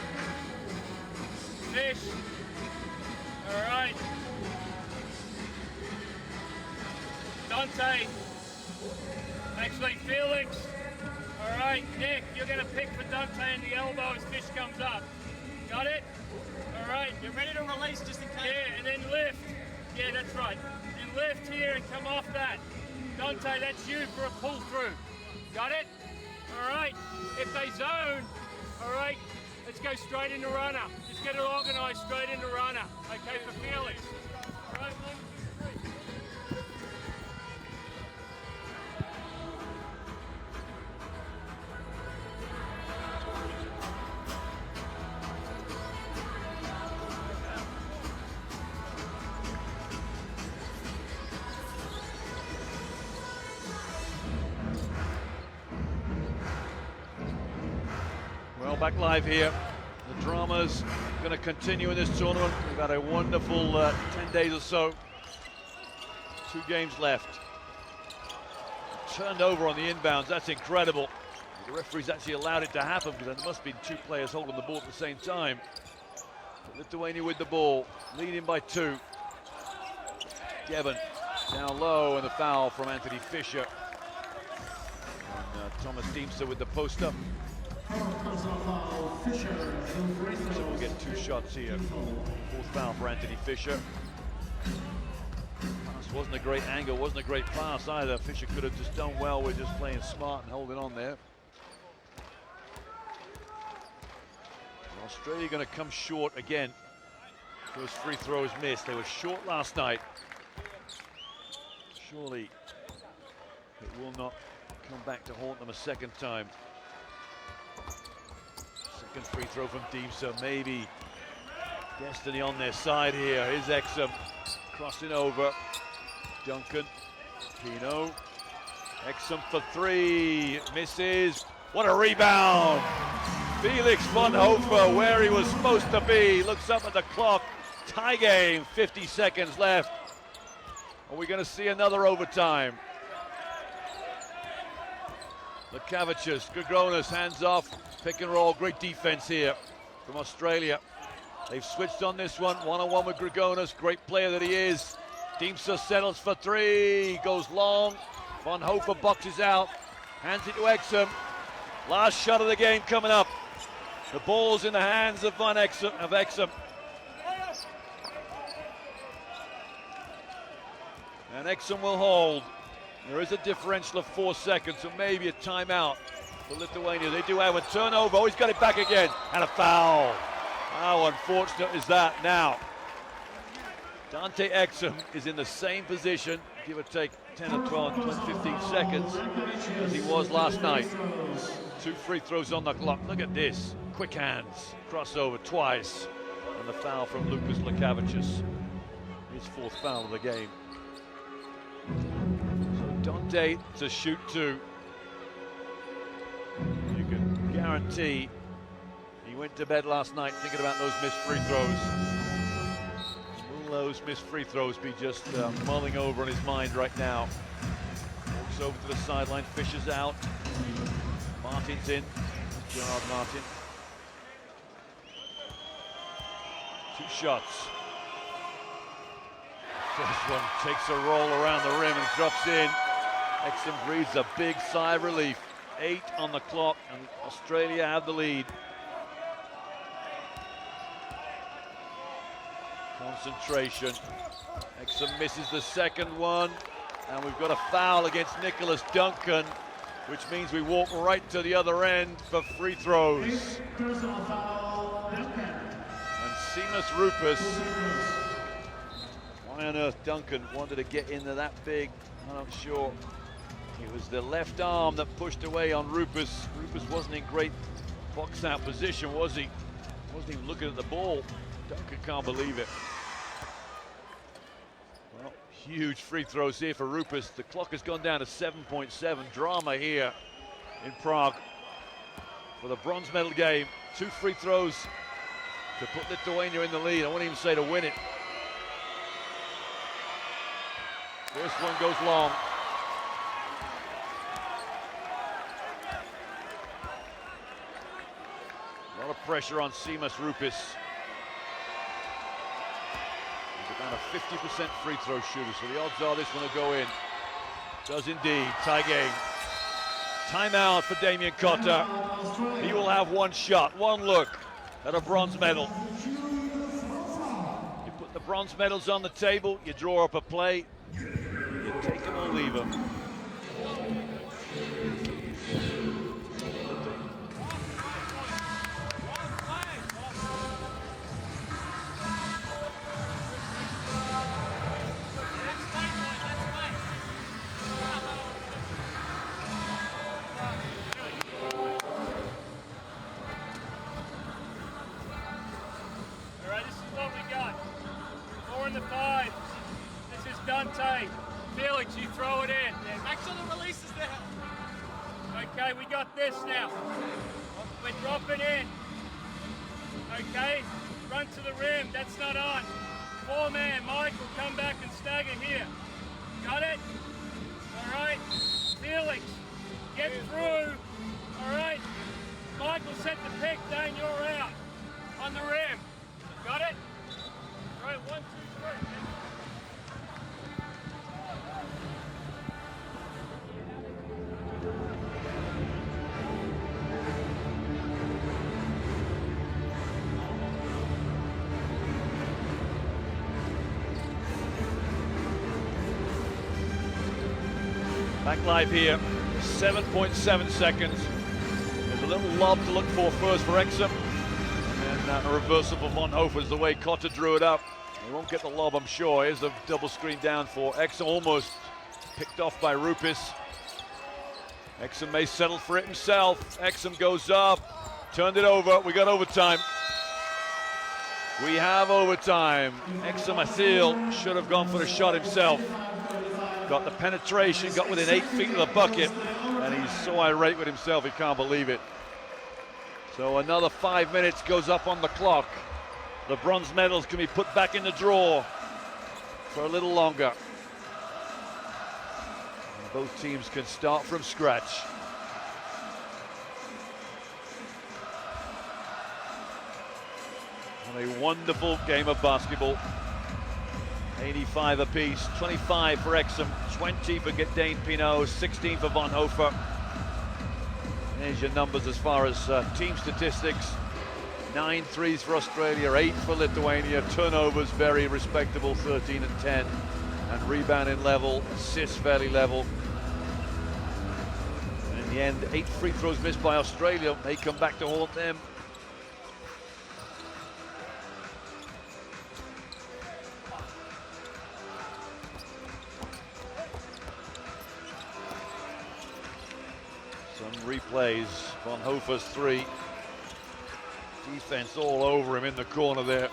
Fish. All right. Dante. Actually, Felix. All right, Nick, you're going to pick for Dante in the elbow as Fish comes up. Got it? All right. You're ready to release just in case. Yeah, and then lift. Yeah, that's right. And lift here and come off that. Dante, that's you for a pull through. Got it? All right. If they zone, all right, let's go straight into runner. Just get it organized straight into runner. Okay, for Felix. All right, 1, 2, 3. Well, back live here. The drama's going to continue in this tournament. We've had a wonderful 10 days or so. 2 games left. Turned over on the inbounds. That's incredible. The referees actually allowed it to happen because there must be 2 players holding the ball at the same time. But Lithuania with the ball, leading by 2. Gavin down low, and the foul from Anthony Fisher. And Thomas Deemsa with the post up. So we'll get 2 shots here. 4th foul for Anthony Fisher. Pass wasn't a great angle, wasn't a great pass either. Fisher could have just done well with just playing smart and holding on there. Australia going to come short again. Those free throws missed. They were short last night. Surely it will not come back to haunt them a second time. Second free throw from Deemsa, maybe destiny on their side here. Here's Exum crossing over. Duncan, Pino, Exum for 3, misses. What a rebound! Felix von Hofer where he was supposed to be. Looks up at the clock. Tie game, 50 seconds left. Are we going to see another overtime? Lukavicius, Grigonas, hands off, pick and roll, great defense here from Australia. They've switched on this one, one-on-one with Grigonas, great player that he is. Deemsa settles for 3, goes long, Von Hofer boxes out, hands it to Exum. Last shot of the game coming up. The ball's in the hands of Exum. And Exum will hold. There is a differential of 4 seconds, so maybe a timeout for Lithuania. They do have a turnover. Oh, he's got it back again. And a foul. How unfortunate is that now? Dante Exum is in the same position, give or take 10 or 12, 15 seconds, as he was last night. 2 free throws on the clock. Look at this. Quick hands. Crossover twice. And the foul from Lucas Lukavicius. His 4th foul of the game. Dante to shoot 2. You can guarantee he went to bed last night thinking about those missed free throws. Will those missed free throws be just mulling over in his mind right now? Walks over to the sideline, Fisher's out. Martin's in. Gerard Martin. 2 shots. First one takes a roll around the rim and drops in. Exum breathes a big sigh of relief. 8 on the clock, and Australia have the lead. Concentration. Exum misses the second one, and we've got a foul against Nicholas Duncan, which means we walk right to the other end for free throws. Personal foul, Duncan. And Seamus Rupus. Why on earth Duncan wanted to get into that big, I'm not sure. It was the left arm that pushed away on Rupus. Rupus wasn't in great box out position, was he? Wasn't even looking at the ball. Duncan can't believe it. Well, huge free throws here for Rupus. The clock has gone down to 7.7. Drama here in Prague for the bronze medal game. 2 free throws to put Lithuania in the lead. I wouldn't even say to win it. First one goes long. A lot of pressure on Seamus Rupus. He's about a 50% free throw shooter, so the odds are this one will go in. Does indeed. Tie game. Timeout for Damien Cotter. He will have 1 shot, 1 look at a bronze medal. You put the bronze medals on the table, you draw up a play, you take them or leave them. Dante, Felix, you throw it in. Yeah, make sure the release is there. Okay, we got this now. We're dropping in. Okay, run to the rim, that's not on. 4-man, Michael, come back and stagger here. Got it? All right, Felix, get through. All right, Michael set the pick, Dane, you're out. On the rim, got it? All right, 1, 2, 3. Back live here, 7.7 seconds. There's a little lob to look for first for Exum. And then a reversal for Von Hofer's the way Cotter drew it up. He won't get the lob, I'm sure. Here's the double screen down for Exum, almost picked off by Rupus. Exum may settle for it himself. Exum goes up, turned it over, we got overtime. We have overtime. Exum Asil should have gone for the shot himself. Got the penetration, got within 8 feet of the bucket, and he's so irate with himself, he can't believe it. So another 5 minutes goes up on the clock. The bronze medals can be put back in the drawer for a little longer. And both teams can start from scratch. And a wonderful game of basketball. 85 apiece, 25 for Exum, 20 for Dane Pinot, 16 for Von Hofer. There's your numbers as far as team statistics. 9 threes for Australia, 8 for Lithuania. Turnovers very respectable, 13 and 10. And rebounding level, assists fairly level. And in the end, 8 free throws missed by Australia. May come back to haunt them. Replays, Von Hofer's 3. Defense all over him in the corner there.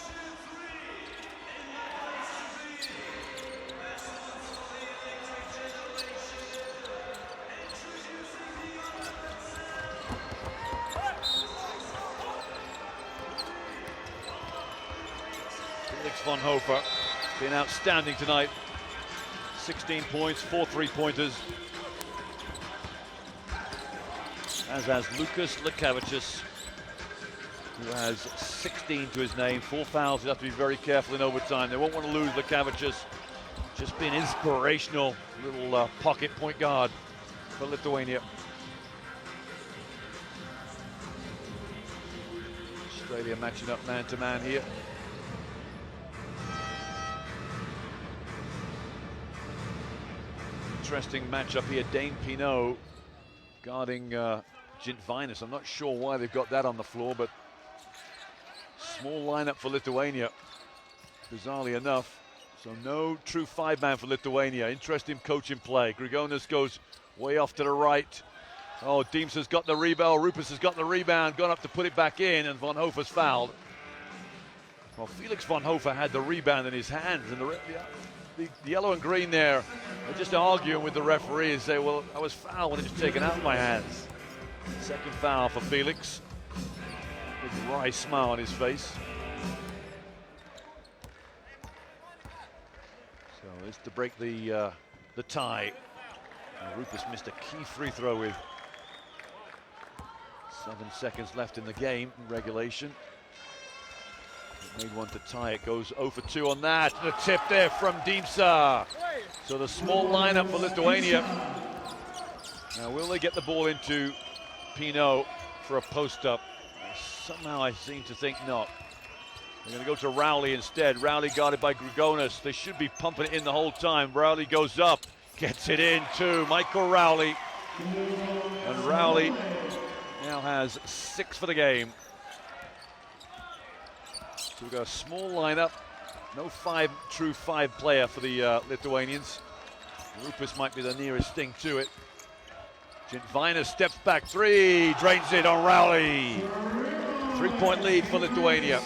Felix Von Hofer been outstanding tonight. 16 points, 4 3-pointers. as has Lukas Lekavicius, who has 16 to his name. 4 fouls. You have to be very careful in overtime. They won't want to lose Lekavicius. Just being inspirational little pocket point guard for Lithuania. Australia matching up man-to-man here. Interesting matchup here. Dane Pinot guarding Gintvinas. I'm not sure why they've got that on the floor, but small lineup for Lithuania, bizarrely enough. So no true 5-man for Lithuania. Interesting coaching play. Grigonas goes way off to the right. Oh, Diemsa's got the rebound. Rupus has got the rebound, gone up to put it back in, and Von Hofer's fouled. Well, Felix Von Hofer had the rebound in his hands, and the yellow and green there, they're just arguing with the referee and say, well, I was fouled when it was taken out of my hands. Second foul for Felix. Big wry smile on his face. So it's to break the tie. And Rupus missed a key free throw with 7 seconds left in the game in regulation. It made one to tie it, goes 0 for 2 on that. And a tip there from Diemsa. So the small lineup for Lithuania. Now will they get the ball into Pinot for a post-up? Somehow I seem to think not. They're going to go to Rowley instead. Rowley guarded by Grigonas. They should be pumping it in the whole time. Rowley goes up, gets it in to Michael Rowley. And Rowley now has 6 for the game. So we've got a small lineup. No true 5 player for the Lithuanians. Rupus might be the nearest thing to it. Gintvinas steps back 3, drains it on Rowley. 3-point lead for Lithuania.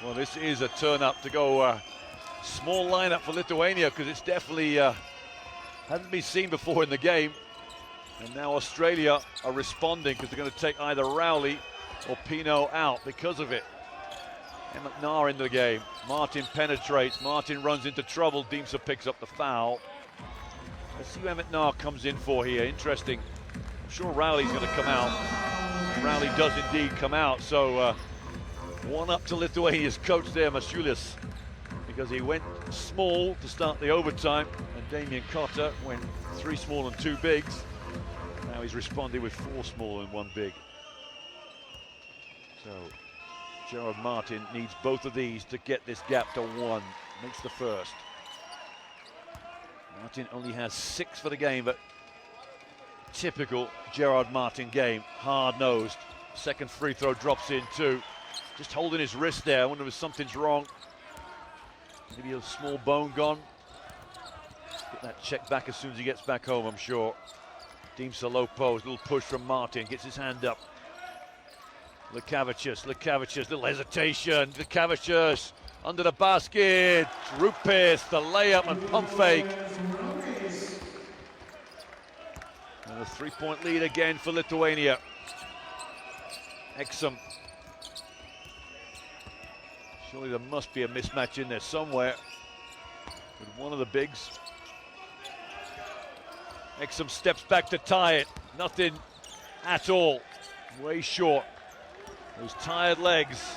Well, this is a turn up to go small lineup for Lithuania, because it's definitely hasn't been seen before in the game. And now Australia are responding, because they're going to take either Rowley or Pinot out because of it. Emmett Nahr into the game. Martin penetrates. Martin runs into trouble. Diemsa picks up the foul. Let's see who Emmett Nahr comes in for here. Interesting. I'm sure Rowley's going to come out. Rowley does indeed come out. So 1 up to Lithuania's coach there, Masiulis, because he went small to start the overtime, and Damien Cotter went 3 small and 2 bigs. Now he's responded with 4 small and 1 big. So Gerard Martin needs both of these to get this gap to 1. Makes the first. Martin only has 6 for the game, but typical Gerard Martin game. Hard-nosed. Second free throw drops in too. Just holding his wrist there. I wonder if something's wrong. Maybe a small bone gone. Get that checked back as soon as he gets back home, I'm sure. Diemsa low post, little push from Martin, gets his hand up. Lekavicius, little hesitation. Lekavicius under the basket. Rupis, the layup and pump fake. And a 3-point lead again for Lithuania. Exum. Surely there must be a mismatch in there somewhere with one of the bigs. Exum steps back to tie it. Nothing at all. Way short. Those tired legs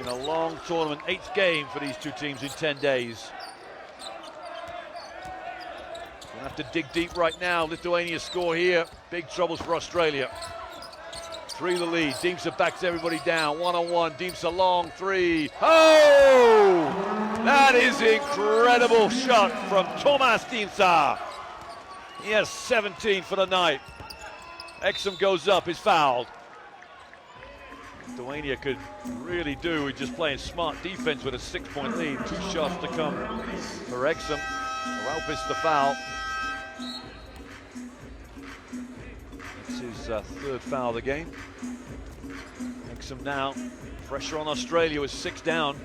in a long tournament. 8th game for these 2 teams in 10 days. Gonna have to dig deep right now. Lithuania score here. Big troubles for Australia. 3 the lead. Diemsa backs everybody down. 1-on-1. Diemsa long 3. Oh! That is incredible shot from Tomas Diemsa. He has 17 for the night. Exum goes up, is fouled. Lithuania could really do with just playing smart defense with a 6-point lead. 2 shots to come for Exum. Raupis the foul. It's his 3rd foul of the game. Exum now. Pressure on Australia with 6 down.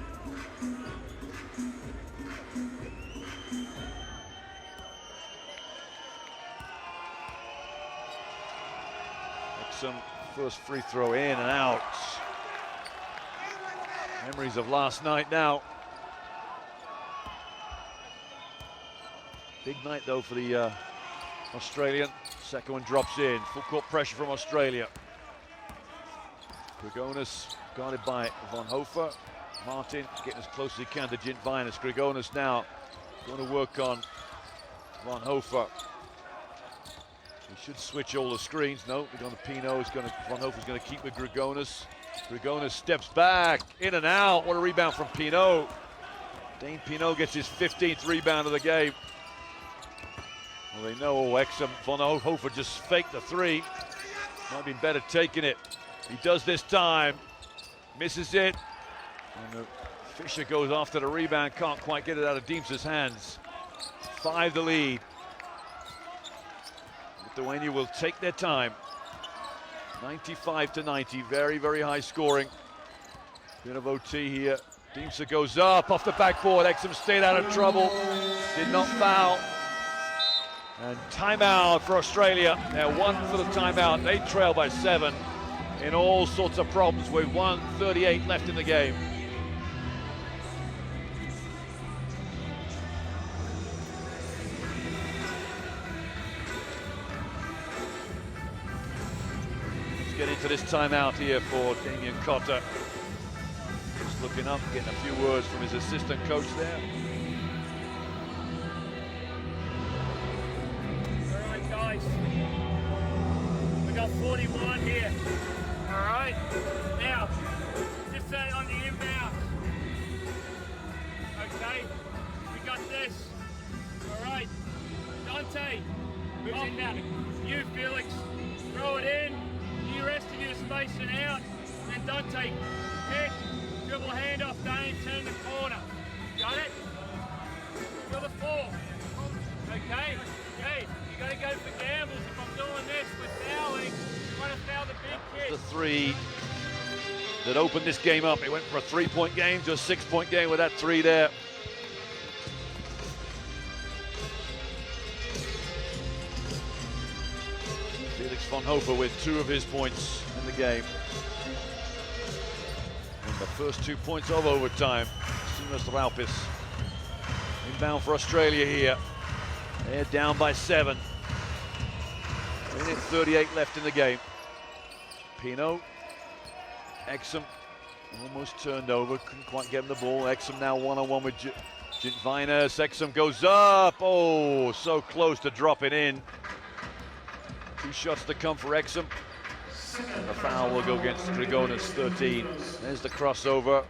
Exum, first free throw in and out. Memories of last night now. Big night though for the Australian. Second one drops in. Full court pressure from Australia. Grigonas guarded by Von Hofer. Martin getting as close as he can to Gintvinas. Grigonas now going to work on Von Hofer. He should switch all the screens. No, they're going to Pino. Von Hofer's going to keep with Grigonas. Grigonas steps back, in and out. What a rebound from Pino. Dane Pino gets his 15th rebound of the game. Well, they know Exum. Von Hofer just faked the three. Might have been better taking it. He does this time. Misses it. And Fischer goes after the rebound. Can't quite get it out of Deemster's hands. 5 the lead. Lithuania will take their time. 95-90. Very, very high scoring. Bit of OT here. Deemster goes up off the backboard. Exum stayed out of trouble. Did not foul. And timeout for Australia. They're 1 for the timeout. They trail by 7 in all sorts of problems with 1:38 left in the game. Let's get into this timeout here for Damien Cotter. Just looking up, getting a few words from his assistant coach there. We got 41 here. All right. Now, just say on the inbound. Okay. We got this. All right. Dante. Who's inbound? You, Felix. Throw it in. You resting your space and out. And Dante. Pick. Dribble handoff. Dane. Turn the corner. Got it? For the 4. Okay. Hey. You gotta go for gambles. If I'm doing this with fouling, you wanna foul the big kids. The 3 that opened this game up. It went from a 3-point game to a 6-point game with that 3 there. Felix Von Hofer with 2 of his points in the game. And the first 2 points of overtime. Simas Raupis. Inbound for Australia here. They're down by 7. Minute 38 left in the game. Pino. Exum almost turned over. Couldn't quite get him the ball. Exum now one-on-one with Gintvinas. Exum goes up. Oh, so close to dropping in. 2 shots to come for Exum. And the foul will go against Grigonas, 13. There's the crossover.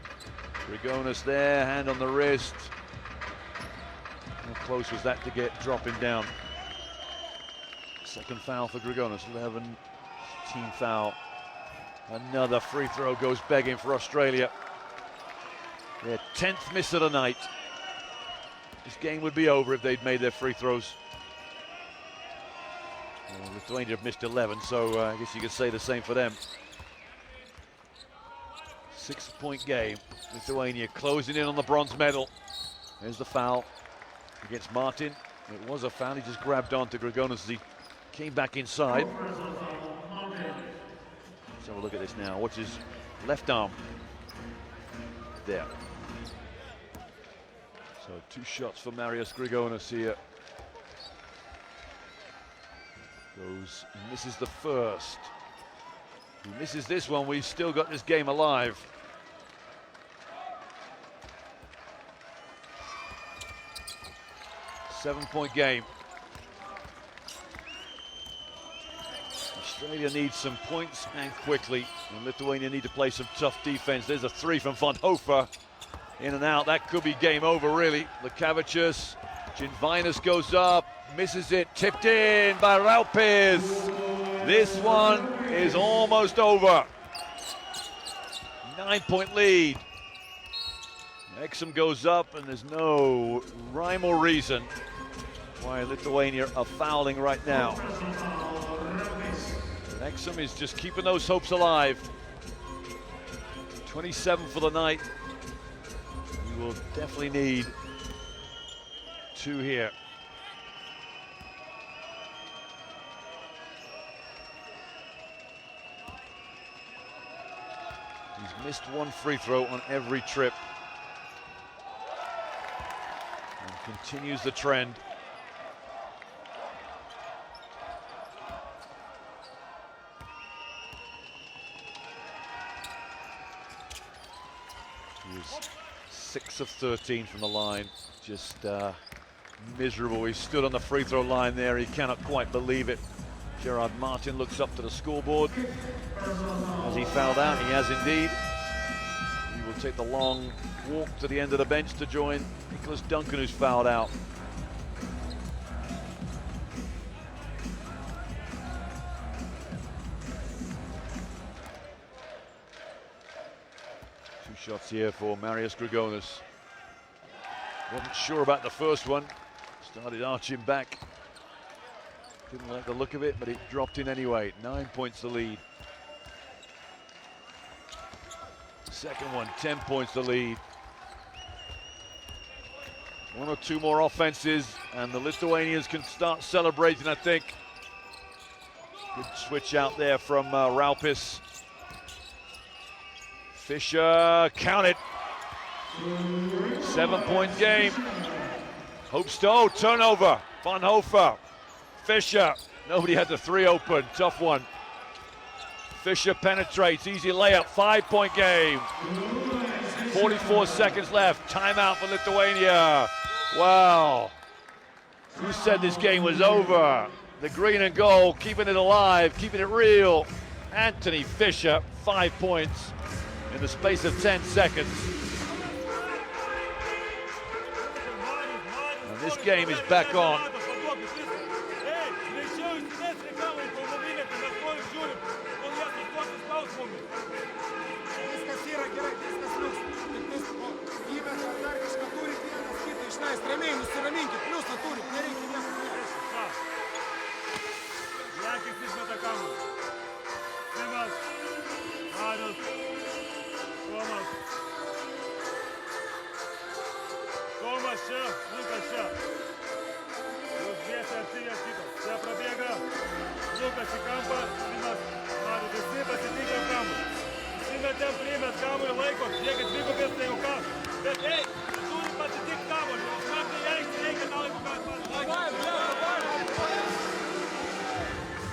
Grigonas there, hand on the wrist. How close was that to get dropping down? Second foul for Grigonas, 11, team foul. Another free throw goes begging for Australia. Their 10th miss of the night. This game would be over if they'd made their free throws. Well, Lithuania have missed 11, so I guess you could say the same for them. 6-point game. Lithuania closing in on the bronze medal. There's the foul against Martin. It was a foul. He just grabbed onto Grigonas as he came back inside. Let's have a look at this now. Watch his left arm. There. So 2 shots for Marius Grigonas here. Goes, misses the first. He misses this one, we've still got this game alive. Seven-point game. Australia needs some points and quickly. And Lithuania need to play some tough defense. There's a 3 from Von Hofer. In and out, that could be game over really. Lukavicius, Gintvinas goes up, misses it, tipped in by Raupis. This one is almost over. 9-point lead. Exum goes up and there's no rhyme or reason why Lithuania are fouling right now. Exum is just keeping those hopes alive. 27 for the night. We will definitely need 2 here. He's missed 1 free throw on every trip. And continues the trend. 6 of 13 from the line. Just miserable. He stood on the free throw line there. He cannot quite believe it. Gerard Martin looks up to the scoreboard. Has he fouled out? He has indeed. He will take the long walk to the end of the bench to join Nicholas Duncan, who's fouled out. Two shots here for Marius Grigonas. Wasn't sure about the first one. Started arching back. Didn't like the look of it, but it dropped in anyway. 9 points the lead. Second one, 10 points the lead. One or two more offenses, and the Lithuanians can start celebrating, I think. Good switch out there from Raupis. Fisher, count it. 7-point game. Hopestow, turnover. Van Hofer. Fisher, nobody had the three open, tough one. Fisher penetrates, easy layup, 5-point game. 44 seconds left, timeout for Lithuania. Wow. Who said this game was over? The green and gold, keeping it alive, keeping it real. Anthony Fisher, 5 points in the space of 10 seconds. And this game is back on.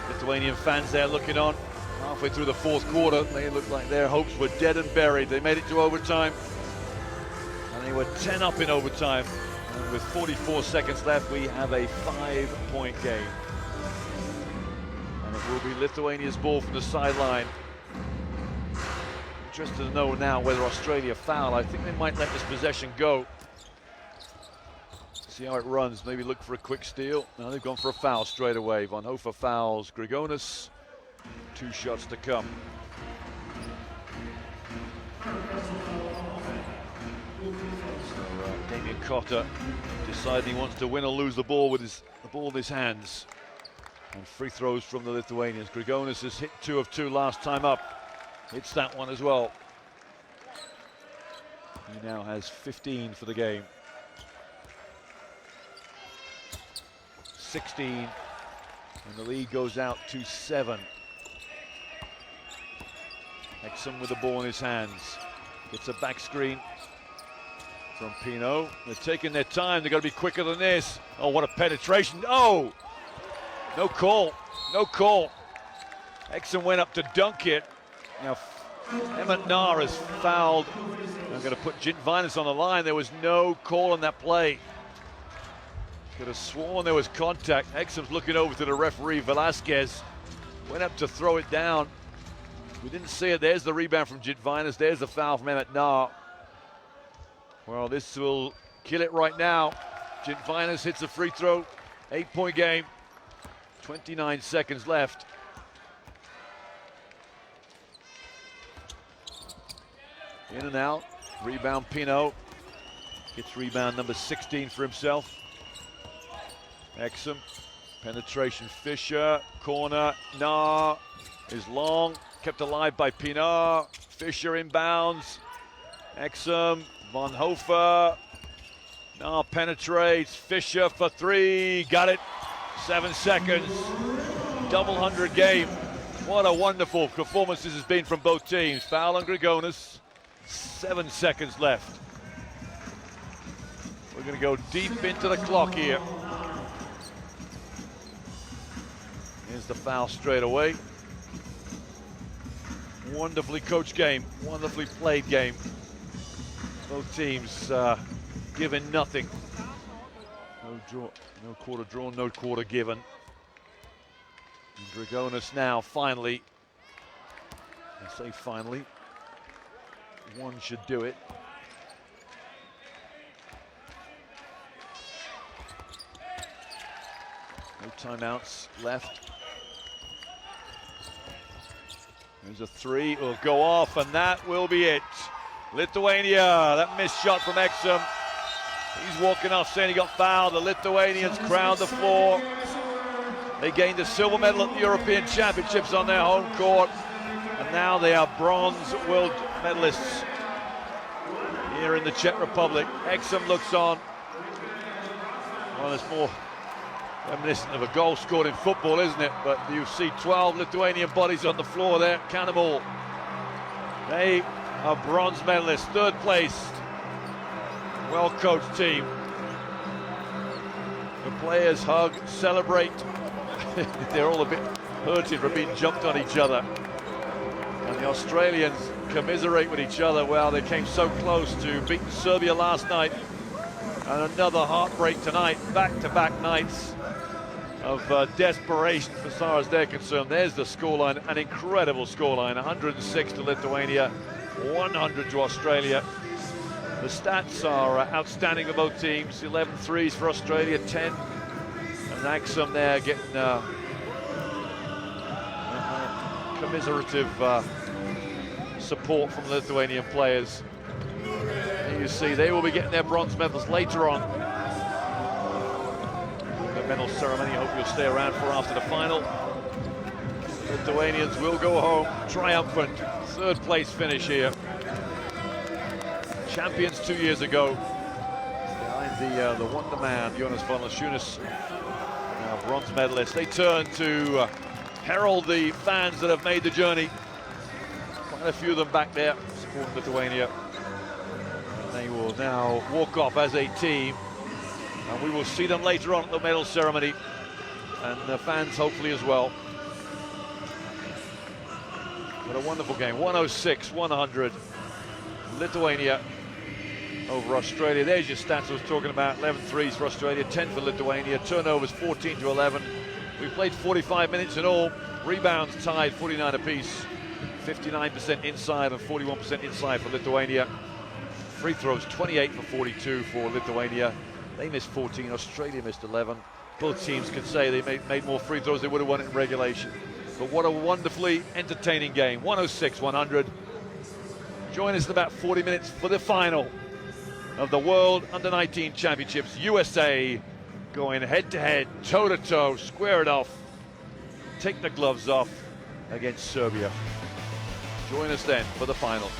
Lithuanian fans there looking on. Halfway through the fourth quarter, they looked like their hopes were dead and buried. They made it to overtime, and they were 10 up in overtime. And with 44 seconds left, we have a 5-point game. And it will be Lithuania's ball from the sideline. Interested to know now whether Australia foul. I think they might let this possession go. See how it runs, maybe look for a quick steal. Now they've gone for a foul straight away. Van Hofer fouls Grigonas. 2 shots to come. So Damien Cotter decided he wants to win or lose the ball with the ball in his hands. And free throws from the Lithuanians. Grigonas has hit 2 of 2 last time up. Hits that one as well. He now has 15 for the game. 16, and the lead goes out to 7. Exum with the ball in his hands. Gets a back screen from Pino. They're taking their time. They've got to be quicker than this. Oh, what a penetration. Oh! No call. No call. Exum went up to dunk it. Now, Emmett Nahr has fouled. I'm going to put Gintvinas on the line. There was no call on that play. Could have sworn there was contact. Exum's looking over to the referee. Velasquez went up to throw it down. We didn't see it. There's the rebound from Gintvinas. There's the foul from Emmett Nahr. Well, this will kill it right now. Gintvinas hits a free throw. 8-point game. 29 seconds left. In and out. Rebound Pino. Gets rebound number 16 for himself. Exum, penetration Fisher, corner, Nahr is long, kept alive by Pinar. Fisher inbounds, Exum, Van Hofer, Nahr penetrates, Fisher for 3, got it, 7 seconds, double 100 game. What a wonderful performance this has been from both teams. Foul on Grigonas, 7 seconds left. We're going to go deep into the clock here. Here's the foul straight away. Wonderfully coached game, wonderfully played game. Both teams given nothing. No draw, no quarter drawn, no quarter given. And Grigonas now finally, I say finally, one should do it. No timeouts left. There's a three, will go off, and that will be it. Lithuania, that missed shot from Exum. He's walking off saying he got fouled. The Lithuanians crowned the floor. They gained a silver medal at the European Championships on their home court. And now they are bronze world medalists here in the Czech Republic. Exum looks on. Well, it's more reminiscent of a goal scored in football, isn't it? But you see 12 Lithuanian bodies on the floor there. Count them all. They are bronze medalists, third place. Well-coached team. The players hug, celebrate. They're all a bit hurted from being jumped on each other. And the Australians commiserate with each other. Well, they came so close to beating Serbia last night. And another heartbreak tonight. Back-to-back nights of desperation as far as they're concerned. There's the scoreline, an incredible scoreline. 106 to Lithuania, 100 to Australia. The stats are outstanding for both teams. 11 threes for Australia, 10. And Exum there getting commiserative support from the Lithuanian players. And you see they will be getting their bronze medals later on. The medal ceremony, I hope you'll stay around for after the final. Lithuanians will go home triumphant. Third place finish here. Champions 2 years ago. Behind the wonder man, Jonas Valanciunas, now bronze medalist. They turn to herald the fans that have made the journey. Quite a few of them back there supporting Lithuania. And they will now walk off as a team. And we will see them later on at the medal ceremony. And the fans hopefully as well. What a wonderful game. 106-100. Lithuania over Australia. There's your stats I was talking about. 11 threes for Australia, 10 for Lithuania. Turnovers 14 to 11. We played 45 minutes in all. Rebounds tied 49 apiece. 59% inside and 41% inside for Lithuania. Free throws 28 for 42 for Lithuania. They missed 14. Australia missed 11. Both teams can say they made more free throws. They would have won it in regulation. But what a wonderfully entertaining game. 106-100. Join us in about 40 minutes for the final of the World Under-19 Championships. USA going head-to-head, toe-to-toe, square it off, take the gloves off against Serbia. Join us then for the final.